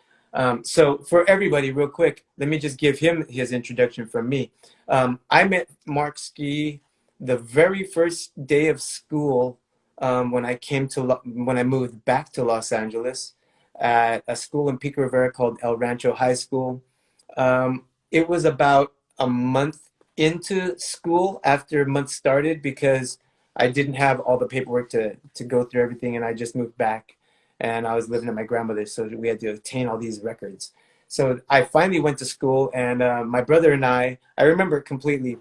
So for everybody, real quick, let me just give him his introduction from me. I met Markski the very first day of school when I moved back to Los Angeles at a school in Pico Rivera called El Rancho High School. It was about a month into school after a month started because I didn't have all the paperwork to go through everything, and I just moved back and I was living at my grandmother's, so we had to obtain all these records. So I finally went to school, and my brother and I remember completely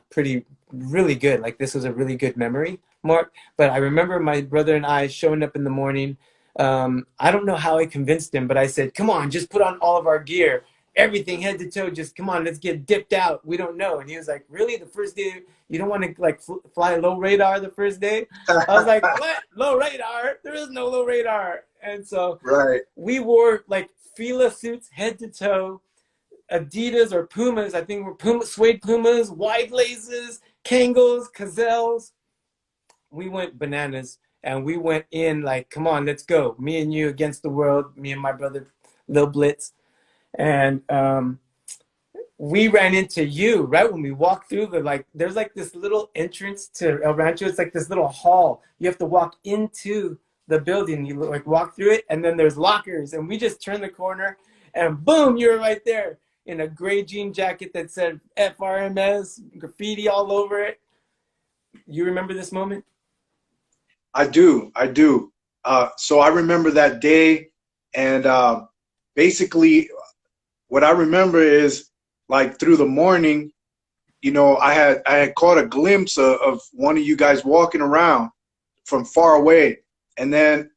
really good. Like this was a really good memory, Mark, but I remember my brother and I showing up in the morning. I don't know how I convinced him, but I said, come on, just put on all of our gear. Everything head to toe, just come on, let's get dipped out. We don't know. And he was like, really? The first day, you don't want to like fly low radar the first day? I was like, what? Low radar? There is no low radar. And so we wore like Fila suits head to toe, Adidas or Pumas. I think were suede Pumas, wide laces, Kangol, Gazelles. We went bananas and we went in like, come on, let's go. Me and you against the world, me and my brother, Lil Blitz. And we ran into you right when we walked through there's like this little entrance to El Rancho. It's like this little hall. You have to walk into the building. You like walk through it, and then there's lockers. And we just turned the corner, and boom, you were right there in a gray jean jacket that said FRMS, graffiti all over it. You remember this moment? I do. So I remember that day, and basically what I remember is like through the morning, I had caught a glimpse of one of you guys walking around from far away. And then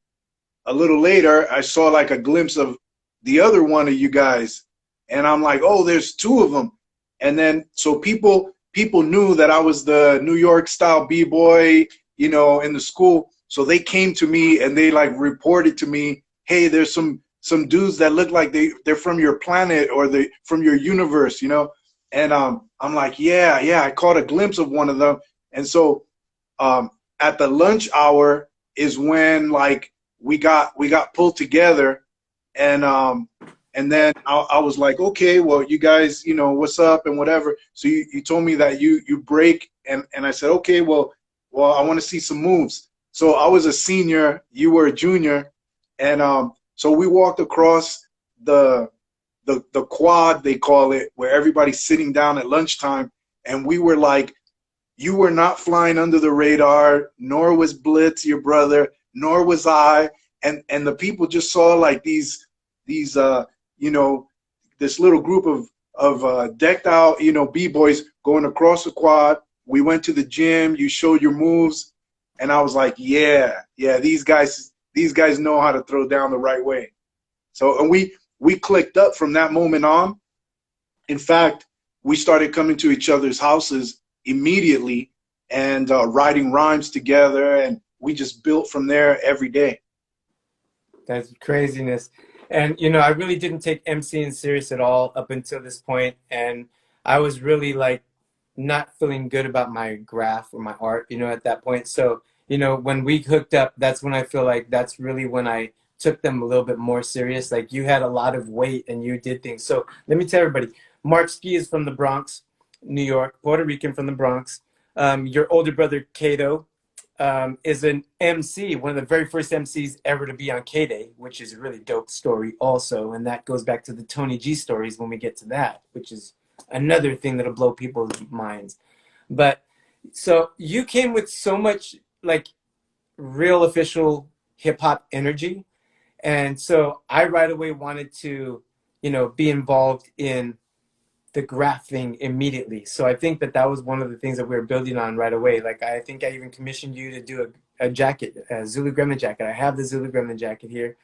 a little later, I saw like a glimpse of the other one of you guys. And I'm like, oh, there's two of them. And then so people knew that I was the New York style B-boy, in the school. So they came to me and they like reported to me, hey, there's some dudes that look like they're from your planet or from your universe, and I'm like, yeah, I caught a glimpse of one of them. And so at the lunch hour is when like we got pulled together, and then I was like, okay, well, you guys, what's up and whatever. So you told me that you break, and I said, okay, well I want to see some moves. So I was a senior, you were a junior, and so we walked across the quad, they call it, where everybody's sitting down at lunchtime, and we were like, you were not flying under the radar, nor was Blitz, your brother, nor was I, and the people just saw like these this little group of decked out, B-boys going across the quad, we went to the gym, you showed your moves, and I was like, yeah, these guys know how to throw down the right way. So, and we clicked up from that moment on. In fact, we started coming to each other's houses immediately and writing rhymes together, and we just built from there every day. That's craziness. And, you know, I really didn't take MCing serious at all up until this point. And I was really like not feeling good about my graph or my art, you know, at that point. So, you know, when we hooked up, that's when I feel like that's really when I took them a little bit more serious. Like you had a lot of weight and you did things. So let me tell everybody, Markski is from the Bronx, New York, Puerto Rican from the Bronx. Your older brother, Kato, is an MC, one of the very first MCs ever to be on K-Day, which is a really dope story also. And that goes back to the Tony G stories when we get to that, which is another thing that'll blow people's minds. But so you came with so much like real official hip hop energy. And so I right away wanted to, you know, be involved in the graph thing immediately. So I think that that was one of the things that we were building on right away. Like I think I even commissioned you to do a jacket, a Zulu Gremlin jacket. I have the Zulu Gremlin jacket here.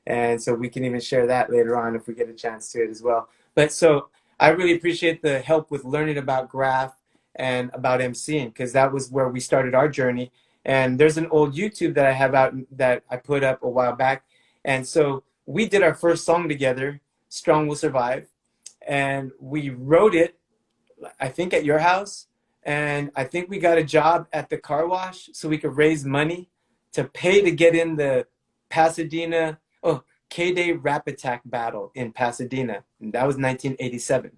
And so we can even share that later on if we get a chance to it as well. But so I really appreciate the help with learning about graph and about MCing, because that was where we started our journey. And there's an old YouTube that I have out that I put up a while back. And so we did our first song together, Strong Will Survive. And we wrote it, I think, at your house. And I think we got a job at the car wash so we could raise money to pay to get in the Pasadena, K-Day Rap Attack battle in Pasadena. And that was 1987.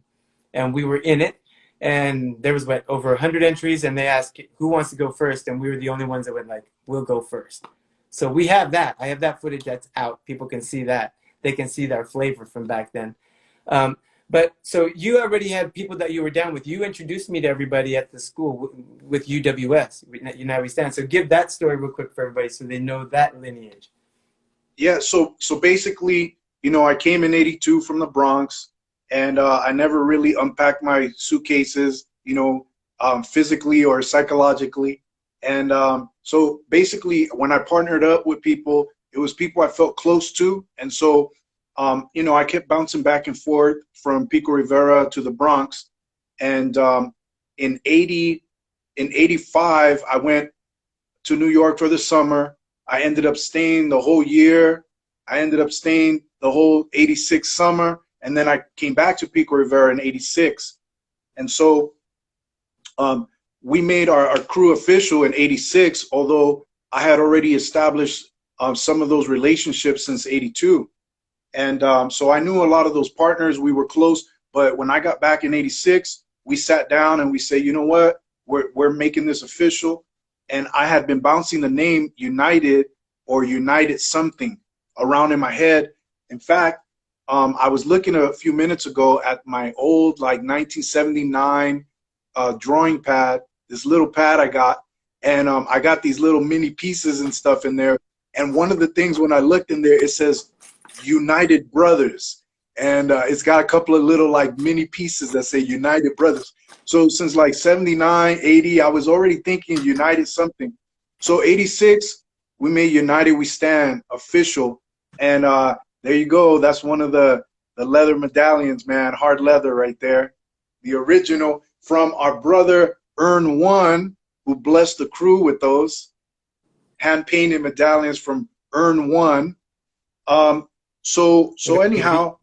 And we were in it. And there was, over 100 entries. And they asked, who wants to go first? And we were the only ones that went like, we'll go first. So we have that. I have that footage that's out. People can see that. They can see our flavor from back then. But so you already had people that you were down with. You introduced me to everybody at the school with UWS, United We Stand. So give that story real quick for everybody so they know that lineage. Yeah, so basically, you know, I came in '82 from the Bronx, and I never really unpacked my suitcases, you know, physically or psychologically. And so basically, when I partnered up with people, it was people I felt close to. And so you know, I kept bouncing back and forth from Pico Rivera to the Bronx. And in '85, I went to New York for the summer. I ended up staying the whole year. I ended up staying the whole '86 summer. And then I came back to Pico Rivera in '86. And so we made our crew official in '86, although I had already established some of those relationships since '82. And so I knew a lot of those partners. We were close. But when I got back in '86, we sat down and we said, you know what, we're making this official. And I had been bouncing the name United or United something around in my head. In fact, I was looking a few minutes ago at my old like 1979 drawing pad, this little pad I got. And I got these little mini pieces and stuff in there. And one of the things when I looked in there, it says United Brothers. And it's got a couple of little like mini pieces that say United Brothers. So since like 79, 80, I was already thinking United something. So '86, we made United We Stand official. And there you go. That's one of the leather medallions, man. Hard leather right there. The original from our brother Earn One, who blessed the crew with those hand-painted medallions from Earn One. So anyhow,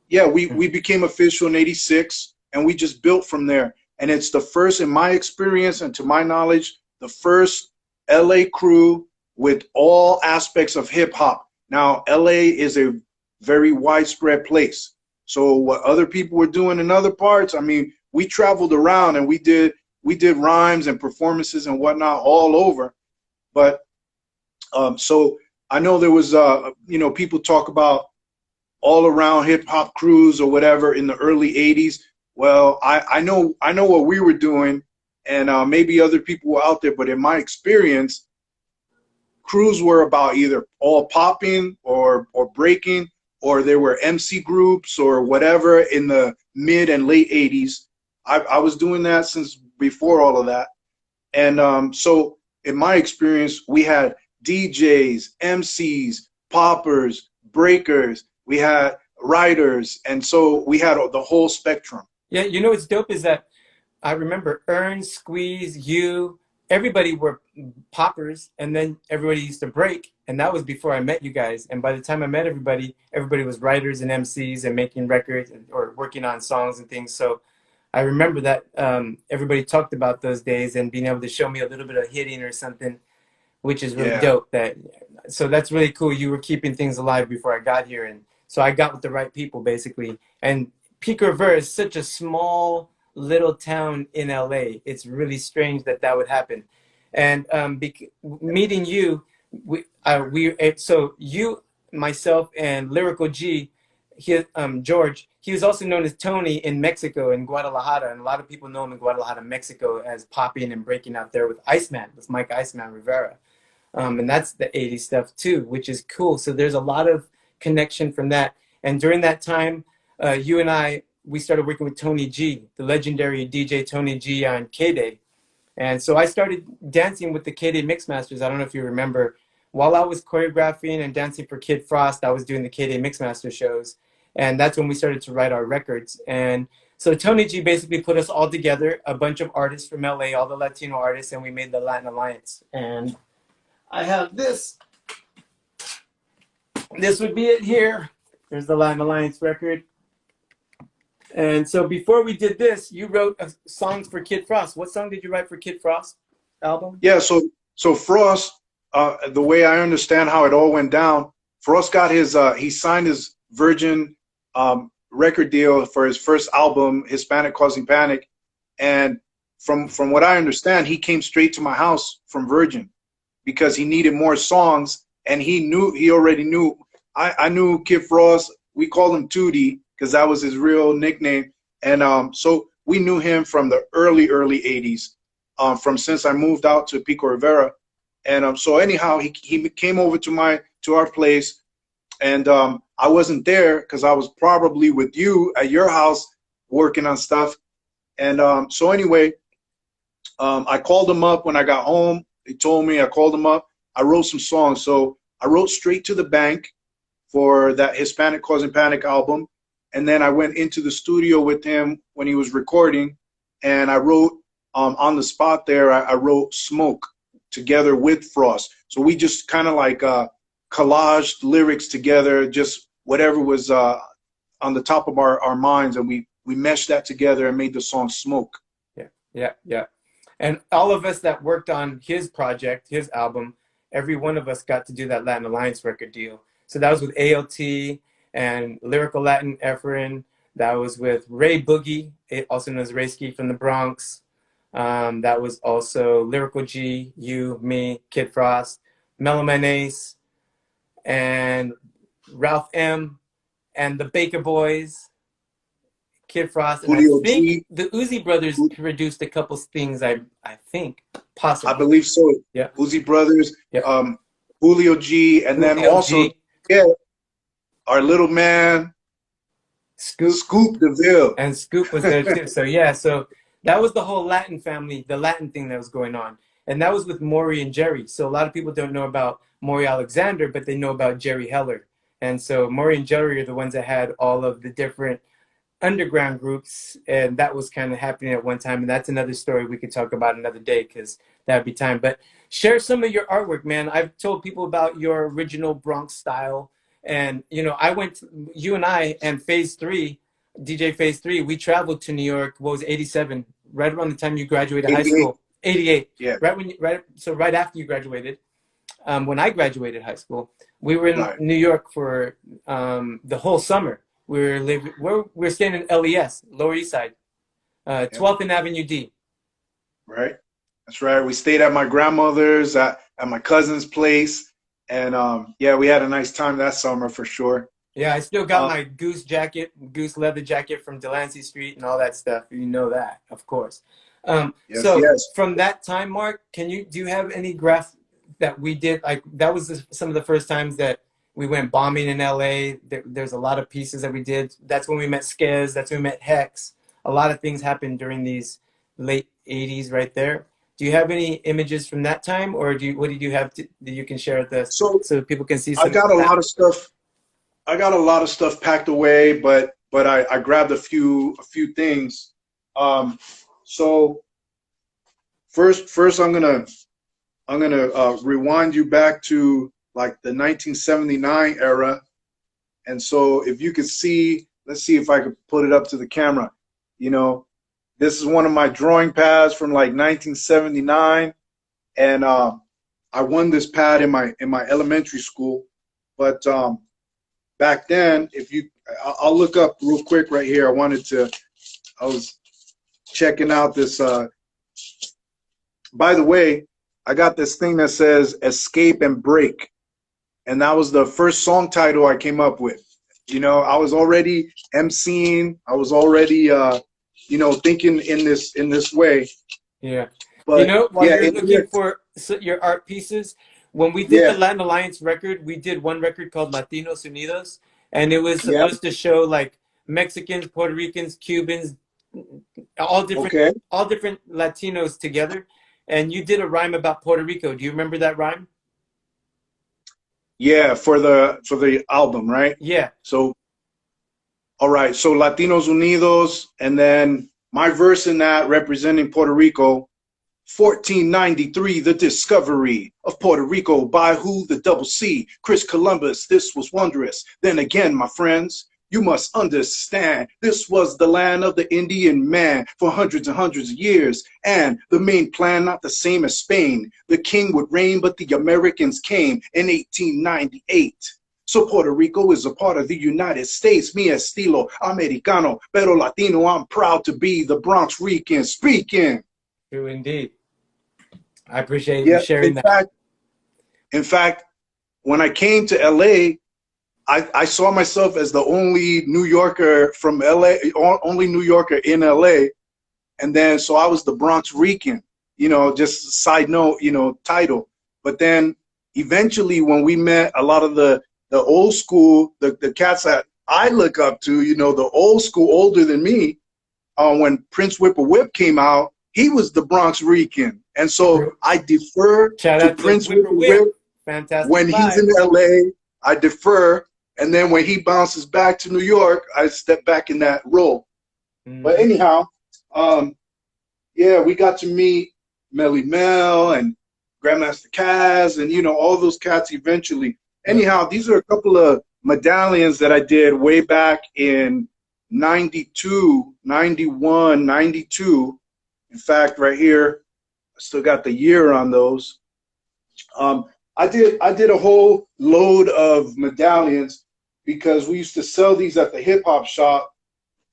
yeah, we became official in '86, and we just built from there. And it's the first, in my experience and to my knowledge, the first LA crew with all aspects of hip hop. Now, LA is a very widespread place. So what other people were doing in other parts, I mean, we traveled around and we did rhymes and performances and whatnot all over. But so I know there was, you know, people talk about all around hip hop crews or whatever in the early '80s. Well, I know what we were doing, and maybe other people were out there, but in my experience, crews were about either all popping or breaking, or there were MC groups or whatever in the mid and late '80s. I was doing that since before all of that. And so in my experience, we had DJs, MCs, poppers, breakers, we had writers, and so we had the whole spectrum. Yeah, you know what's dope is that I remember Earn, Squeeze, you, everybody were poppers, and then everybody used to break, and that was before I met you guys. And by the time I met everybody, everybody was writers and MCs and making records or working on songs and things. So I remember that everybody talked about those days and being able to show me a little bit of hitting or something, which is really dope. So that's really cool. You were keeping things alive before I got here, and so I got with the right people basically. And Pico Rivera is such a small little town in LA. It's really strange that that would happen. And meeting you, so you, myself, and Lyrical G, George, he was also known as Tony in Mexico, in Guadalajara, and a lot of people know him in Guadalajara, Mexico, as popping and breaking out there with Iceman, with Mike Iceman Rivera. And that's the 80s stuff too, which is cool. So there's a lot of connection from that. And during that time, you and we started working with Tony G, the legendary DJ Tony G on K-Day. And so I started dancing with the K-Day Mixmasters. I don't know if you remember. While I was choreographing and dancing for Kid Frost, I was doing the K-Day Mixmaster shows. And that's when we started to write our records. And so Tony G basically put us all together, a bunch of artists from LA, all the Latino artists, and we made the Latin Alliance. And I have this. This would be it here. There's the Latin Alliance record. And so before we did this, you wrote songs for Kid Frost. What song did you write for Kid Frost album? Yeah, so Frost, the way I understand how it all went down, Frost got his, he signed his Virgin record deal for his first album, Hispanic Causing Panic. And from what I understand, he came straight to my house from Virgin because he needed more songs. And he already knew, I knew Kid Frost. We called him Tootie because that was his real nickname. And so we knew him from the early 80s, from since I moved out to Pico Rivera. And so anyhow, he came over to our place, and I wasn't there because I was probably with you at your house working on stuff. And so anyway, I called him up when I got home. He told me, I called him up. I wrote some songs. So I wrote Straight to the Bank for that Hispanic Causing Panic album. And then I went into the studio with him when he was recording, and I wrote on the spot there, I wrote Smoke together with Frost. So we just kind of like collaged lyrics together, just whatever was on the top of our minds, and we meshed that together and made the song Smoke. Yeah. And all of us that worked on his project, his album, every one of us got to do that Latin Alliance record deal. So that was with ALT and Lyrical Latin Efren. That was with Ray Boogie, also known as Ray Ski from the Bronx. That was also Lyrical G, you, me, Kid Frost, Mellow Man Ace, and Ralph M, and the Baker Boys, Kid Frost. And I think the Uzi Brothers produced a couple things, I think, possibly. I believe so. Yeah. Uzi Brothers, Julio G, and Julio then also, our little man, Scoop DeVille. And Scoop was there too. So yeah, so that was the whole Latin family, the Latin thing that was going on. And that was with Maury and Jerry. So a lot of people don't know about Maury Alexander, but they know about Jerry Heller. And so Maury and Jerry are the ones that had all of the different underground groups, and that was kind of happening at one time. And that's another story we could talk about another day, because that'd be time. But share some of your artwork, man. I've told people about your original Bronx style. And, you know, you and I and Phase 3, DJ Phase 3, we traveled to New York, what was it, 87, right around the time you graduated high school. 88. Yeah. Right after you graduated. When I graduated high school, we were in New York for the whole summer. We're staying in LES, Lower East Side, 12th and Avenue D. Right. That's right. We stayed at my grandmother's, at my cousin's place. And yeah, we had a nice time that summer for sure. Yeah, I still got my goose leather jacket from Delancey Street and all that stuff. You know that, of course. From that time, Mark, do you have any graphs that we did? Like that was some of the first times that we went bombing in LA. There's a lot of pieces that we did. That's when we met Skez. That's when we met Hex. A lot of things happened during these late 80s right there. Do you have any images from that time, or what did you have that you can share with us So so people can see I some got of a that? lot of stuff. I got a lot of stuff packed away, but I grabbed a few things. Um, so first I'm gonna rewind you back to like the 1979 era. And so if you could see, let's see if I could put it up to the camera. You know, this is one of my drawing pads from like 1979, and I won this pad in my elementary school. But back then, if you, I'll look up real quick right here. I was checking out this. By the way, I got this thing that says "Escape and Break," and that was the first song title I came up with. I was already emceeing. I was already, thinking in this way. Yeah. But While Yeah, you're looking for your art pieces, when we did the yeah, Latin Alliance record, we did one record called Latinos Unidos, and it was yeah. supposed to show like Mexicans, Puerto Ricans, Cubans, all different Okay. all different Latinos together. And you did a rhyme about Puerto Rico. Do you remember that rhyme? Yeah, for the album, right? Yeah. So, all right. So Latinos Unidos, and then my verse in that representing Puerto Rico. 1493, the discovery of Puerto Rico by who? The double C, Chris Columbus. This was wondrous. Then again, my friends, you must understand, this was the land of the Indian man for hundreds and hundreds of years. And the main plan, not the same as Spain. The king would reign, but the Americans came in 1898. So Puerto Rico is a part of the United States. Mi estilo americano, pero latino. I'm proud to be the Bronx Rican speaking. True indeed. I appreciate you Yeah, sharing in that. fact, when I came to LA, I saw myself as the only New Yorker from LA, only New Yorker in LA. And then, so I was the Bronx Rican, just a side note, title. But then eventually when we met a lot of the old school, the cats that I look up to, the old school, older than me, when Prince Whipper Whip came out, he was the Bronx Rican. And so True. I defer Shout to out to Prince Whipper Whipper Whip. Whip Fantastic when he's in vibes. LA. I defer. And then when he bounces back to New York, I step back in that role. But Mhm. anyhow, yeah, we got to meet Melly Mel and Grandmaster Caz and, all those cats eventually. Yeah. Anyhow, these are a couple of medallions that I did way back in 92, 91, 92. In fact, right here, I still got the year on those. I did a whole load of medallions because we used to sell these at the hip hop shop.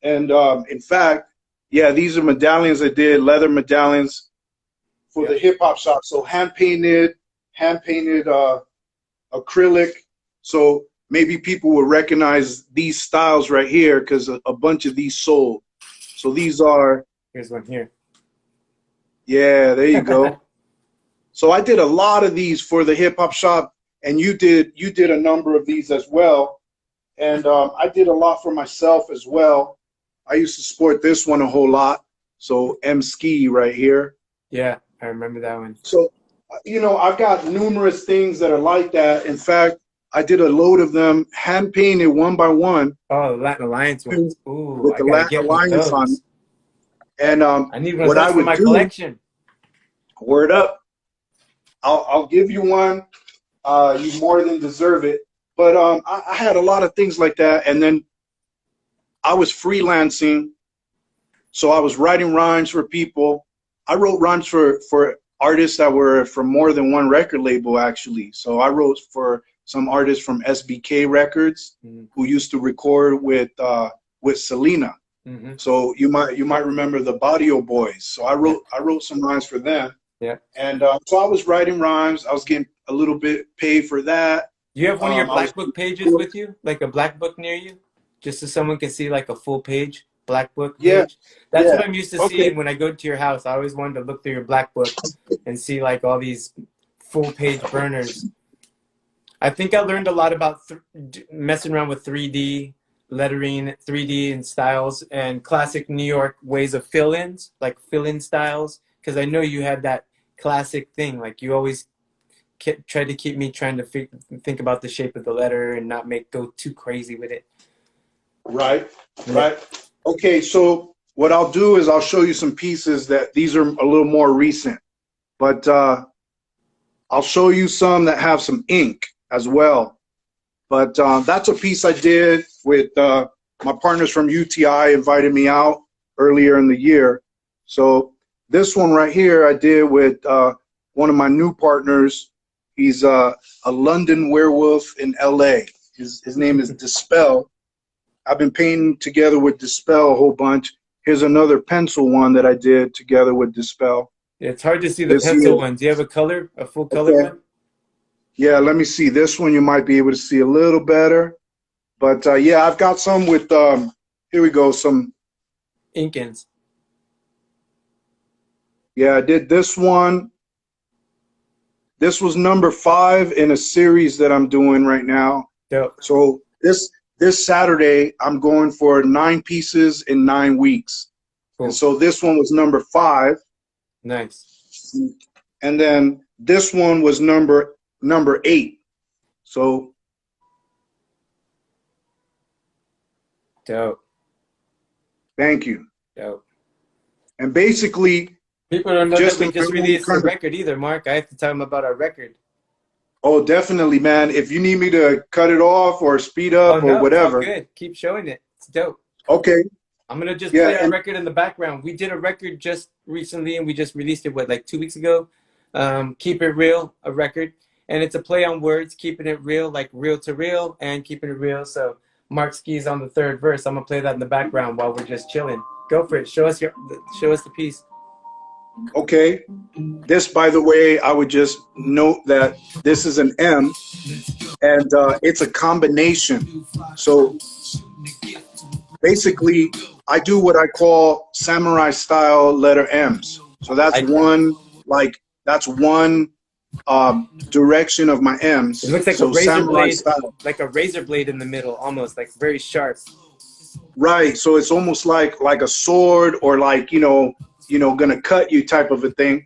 And in fact, yeah, these are medallions I did, leather medallions for the hip hop shop. So hand painted acrylic. So maybe people will recognize these styles right here because a bunch of these sold. So these are, Here's one here. yeah, there you go. So I did a lot of these for the hip hop shop, and you did a number of these as well. And I did a lot for myself as well. I used to sport this one a whole lot. So Markski right here. Yeah, I remember that one. So, I've got numerous things that are like that. In fact, I did a load of them hand painted one by one. Oh, the Latin Alliance ones. Ooh, With I the gotta Latin get one of Alliance on it. those. And I need one of what I those for would my do, collection. word up, I'll give you one. You more than deserve it. But I had a lot of things like that. And then I was freelancing. So I was writing rhymes for people. I wrote rhymes for artists that were from more than one record label, actually. So I wrote for some artists from SBK Records who used to record with Selena. Mm-hmm. So you might remember the Barrio Boys. So I wrote some rhymes for them. Yeah. And so I was writing rhymes. I was getting a little bit paid for that. Do you have one of your black book pages with you? Like a black book near you? Just so someone can see like a full page, black book page? Yeah. That's Yeah. what I'm used to Okay. seeing when I go to your house. I always wanted to look through your black book and see like all these full page burners. I think I learned a lot about messing around with 3D, lettering, 3D and styles, and classic New York ways of fill-ins, like fill-in styles. Because I know you had that classic thing, like you always try to keep me trying to think about the shape of the letter and not go too crazy with it. Right, right. Okay, so what I'll do is I'll show you some pieces that these are a little more recent, but I'll show you some that have some ink as well. But that's a piece I did with my partners from UTI invited me out earlier in the year. So this one right here I did with one of my new partners. He's a London werewolf in LA. His name is Dispel. I've been painting together with Dispel a whole bunch. Here's another pencil one that I did together with Dispel. Yeah, it's hard to see the pencil ones. Do you have a full color one? Yeah, let me see. This one you might be able to see a little better. But yeah, I've got some with, here we go, some ink-ins. Yeah, I did this one. This was number 5 in a series that I'm doing right now. Dope. So this Saturday, I'm going for 9 pieces in 9 weeks. Cool. And so this one was number 5. Nice. And then this one was number 8. So dope. Thank you. Dope. And basically, people don't know that we just released the record either, Mark. I have to tell them about our record. Oh, definitely, man. If you need me to cut it off or speed up or whatever. It's all good. Keep showing it. It's dope. Okay. I'm going to just play our record in the background. We did a record just recently, and we just released it, like 2 weeks ago? Keep It Real, a record. And it's a play on words, keeping it real, like real to real, and keeping it real. So Markski is on the 3rd verse. I'm going to play that in the background while we're just chilling. Go for it. Show us the piece. Okay. This, by the way, I would just note that this is an M, and it's a combination. So basically, I do what I call samurai style letter M's. So that's one direction of my M's. It looks like a razor blade, like a razor blade in the middle, almost like very sharp. Right. So it's almost like a sword, or like, gonna cut you type of a thing.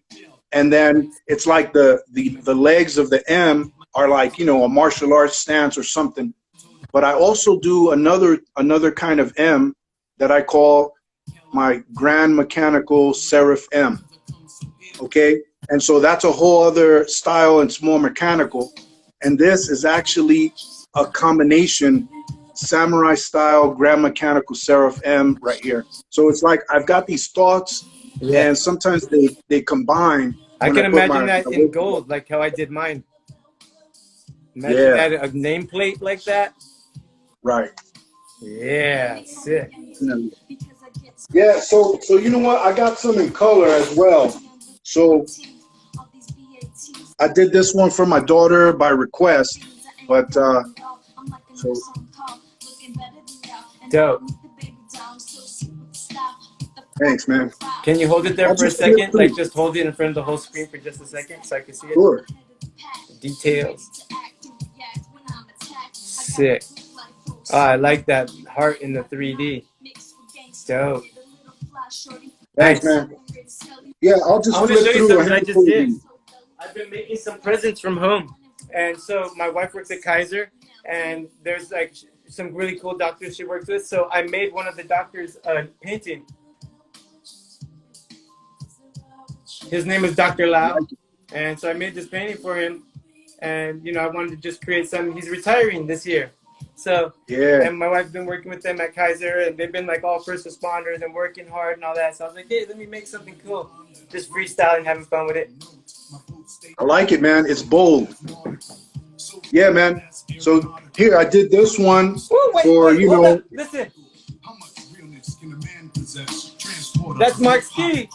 And then it's like the legs of the M are like, a martial arts stance or something. But I also do another kind of M that I call my grand mechanical serif M. Okay. And so that's a whole other style. It's more mechanical. And this is actually a combination samurai style grand mechanical serif M right here. So it's like I've got these thoughts, and sometimes they combine. I can imagine that in gold, like how I did mine. Imagine that, a nameplate like that. Right. Yeah, sick. Yeah, so you know what? I got some in color as well. So I did this one for my daughter by request, but so dope. Thanks, man. Can you hold it there for a second? Like just hold it in front of the whole screen for just a second so I can see it? Sure. Details. Sick. Oh, I like that heart in the 3D. Dope. Thanks, man. Yeah, I'll just flip through something I just did. I've been making some presents from home. And so my wife works at Kaiser, and there's like some really cool doctors she works with. So I made one of the doctors a painting. His name is Dr. Lau. And so I made this painting for him. And, I wanted to just create something. He's retiring this year. So, and my wife's been working with them at Kaiser, and they've been like all first responders and working hard and all that. So I was like, hey, let me make something cool. Just freestyling, having fun with it. I like it, man. It's bold. Yeah, man. So here, I did this one Listen. That's Markski.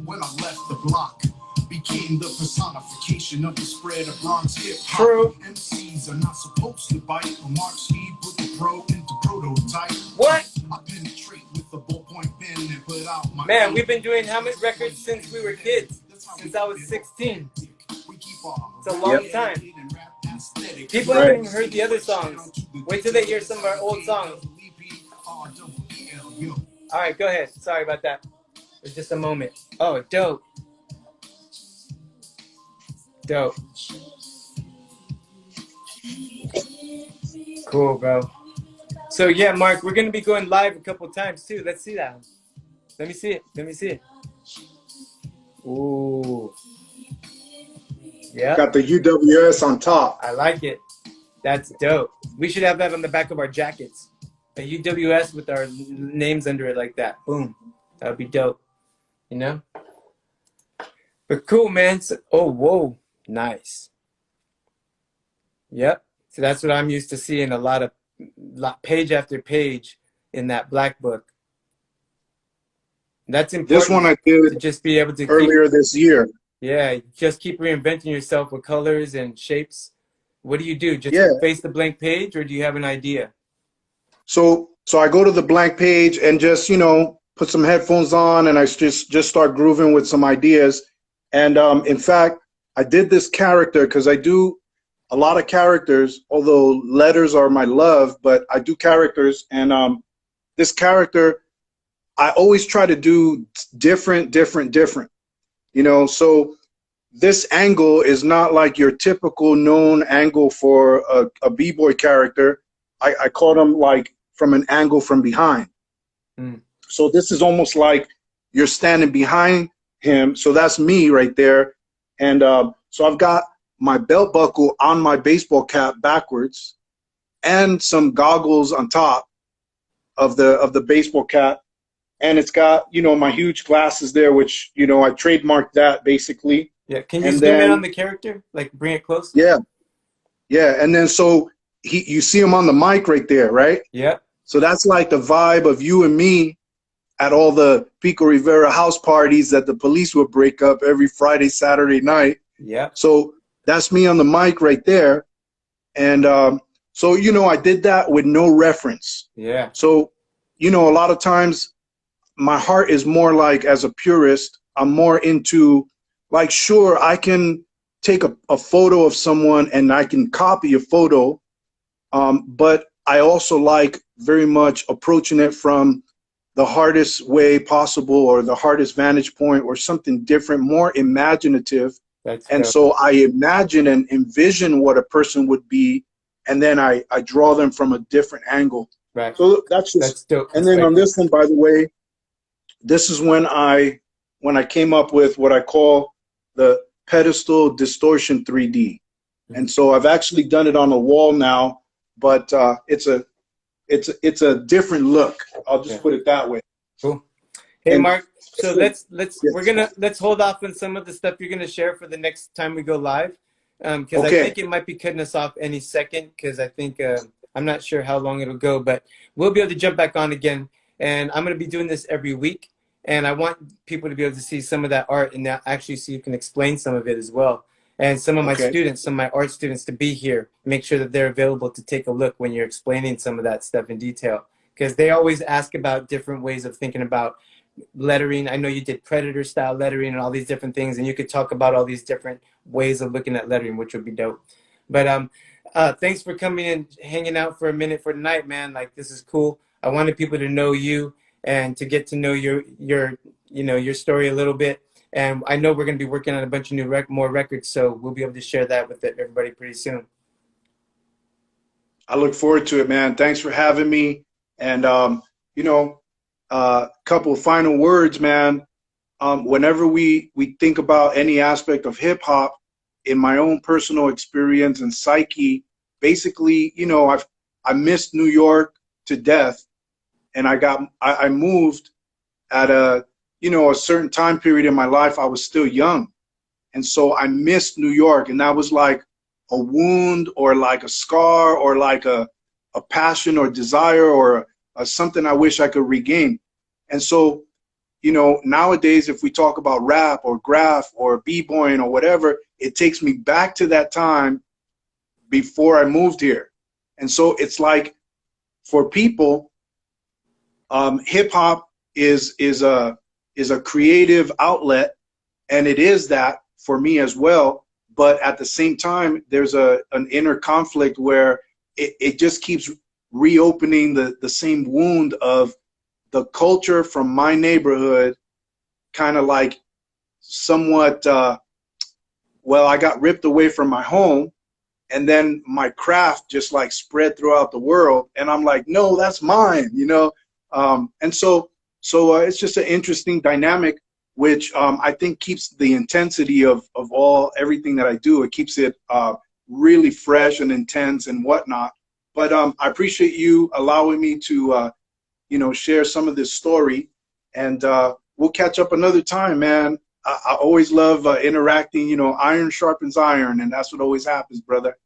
When I left the block, became the personification of the spread of Bronx hip-hop. True. MCs are not supposed to bite, but Markski put the pro into prototype. What? I penetrate with the ballpoint pen and put out my... Man, we've been doing how many records since we were kids? Since I was 16. It's a long time. People haven't even heard the other songs. Wait till they hear some of our old songs. All right, go ahead. Sorry about that. It's just a moment. Oh, dope. Dope. Cool, bro. So yeah, Mark, we're gonna be going live a couple times too. Let's see that. Let me see it. Let me see it. Ooh. Yeah. Got the UWS on top. I like it. That's dope. We should have that on the back of our jackets. A UWS with our names under it like that. Boom. That would be dope. You know? But cool, man. So, oh, whoa. Nice. Yep. So that's what I'm used to seeing, a lot of page after page in that black book. That's important. This one I did to just be able to earlier this year. Yeah, just keep reinventing yourself with colors and shapes. What do you do? Just face the blank page, or do you have an idea? So I go to the blank page and just, you know, put some headphones on, and I just start grooving with some ideas. And in fact, I did this character because I do a lot of characters, although letters are my love, but I do characters. And this character, I always try to do different. You know, so this angle is not like your typical known angle for a b-boy character. I call them like from an angle from behind. So this is almost like you're standing behind him. So that's me right there. And so I've got my belt buckle on my baseball cap backwards and some goggles on top of the baseball cap. And it's got, you know, my huge glasses there, which, you know, I trademarked that basically. Yeah. Can you zoom in on the character? Like bring it close? Yeah. Yeah. And then so you see him on the mic right there, right? Yeah. So that's like the vibe of you and me at all the Pico Rivera house parties that the police would break up every Friday, Saturday night. Yeah. So that's me on the mic right there. And so, you know, I did that with no reference. Yeah. So, you know, a lot of times my heart is more like, as a purist, I'm more into like, sure, I can take a photo of someone and I can copy a photo. But I also like very much approaching it from the hardest way possible, or the hardest vantage point, or something different, more imaginative. And so I imagine and envision what a person would be, and then I draw them from a different angle. Right. So that's dope. And then on this one, by the way, this is when I came up with what I call the pedestal distortion 3D. And so I've actually done it on a wall now, but it's a different look. I'll just put it that way. Cool. Hey, Mark. So let's hold off on some of the stuff you're gonna share for the next time we go live, because I think it might be cutting us off any second. Because I think I'm not sure how long it'll go, but we'll be able to jump back on again. And I'm gonna be doing this every week, and I want people to be able to see some of that art and actually see you can explain some of it as well. And some of my students, some of my art students, to be here, make sure that they're available to take a look when you're explaining some of that stuff in detail. Because they always ask about different ways of thinking about lettering. I know you did Predator style lettering and all these different things, and you could talk about all these different ways of looking at lettering, which would be dope. But thanks for coming and hanging out for a minute for tonight, man. Like, this is cool. I wanted people to know you and to get to know your story a little bit. And I know we're going to be working on a bunch of more records, so we'll be able to share that with everybody pretty soon. I look forward to it, man. Thanks for having me. And, you know, couple of final words, man. Whenever we think about any aspect of hip hop, in my own personal experience and psyche, basically, you know, I missed New York to death, and I moved at a certain time period in my life. I was still young, and so I missed New York, and that was like a wound, or like a scar, or like a passion or desire, or something I wish I could regain. And so, you know, nowadays, if we talk about rap or graph or b-boying or whatever, it takes me back to that time before I moved here. And so it's like, for people, hip hop is a creative outlet, and it is that for me as well. but at the same time, there's an inner conflict where it just keeps reopening the same wound of the culture from my neighborhood, kind of like somewhat, well, I got ripped away from my home, and then my craft just like spread throughout the world, and I'm like, no, that's mine, you know. And so it's just an interesting dynamic, which I think keeps the intensity of everything that I do. It keeps it really fresh and intense and whatnot. But I appreciate you allowing me to you know, share some of this story, and we'll catch up another time, man. I always love interacting. You know, iron sharpens iron, and that's what always happens, brother.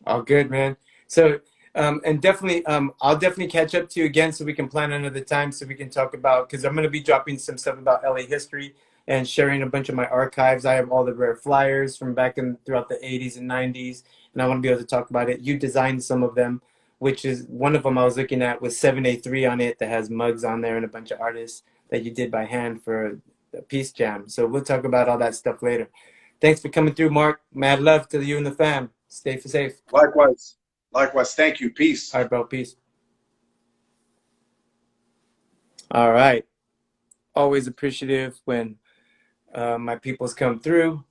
All good, man. So, and definitely, I'll definitely catch up to you again so we can plan another time so we can talk about, because I'm going to be dropping some stuff about LA history and sharing a bunch of my archives. I have all the rare flyers from back in throughout the 80s and 90s, and I want to be able to talk about it. You designed some of them, which is one of them I was looking at with 7A3 on it that has mugs on there and a bunch of artists that you did by hand for a Peace Jam. So we'll talk about all that stuff later. Thanks for coming through, Mark. Mad love to you and the fam. Stay safe. Likewise. Likewise. Thank you. Peace. All right, bro. Peace. All right. Always appreciative when my peoples come through.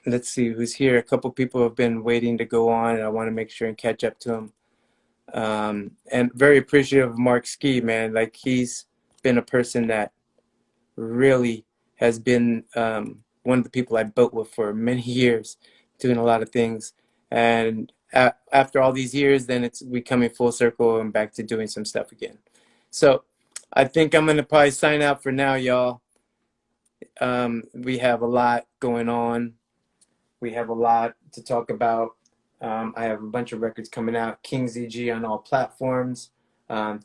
Let's see who's here. A couple people have been waiting to go on, and I want to make sure and catch up to them. And very appreciative of Markski, man. Like, he's been a person that really has been one of the people I built with for many years, doing a lot of things. And after all these years, then we coming full circle and back to doing some stuff again. So I think I'm going to probably sign out for now, y'all. We have a lot going on. We have a lot to talk about. I have a bunch of records coming out. King's EG on all platforms.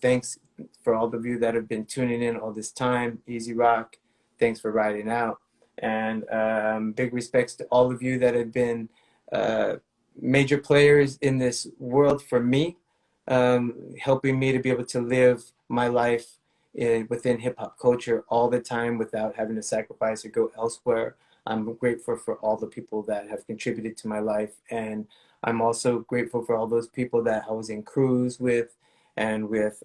Thanks for all of you that have been tuning in all this time. Easy Rock, thanks for riding out. And big respects to all of you that have been major players in this world for me, helping me to be able to live my life within hip-hop culture all the time without having to sacrifice or go elsewhere. I'm grateful for all the people that have contributed to my life, and I'm also grateful for all those people that I was in crews with and with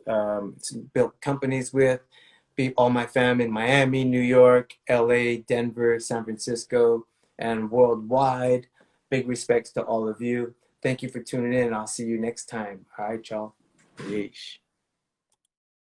built companies with. All my fam in Miami, New York, LA, Denver, San Francisco, and worldwide. Big respects to all of you. Thank you for tuning in. I'll see you next time. All right, y'all. Yeesh.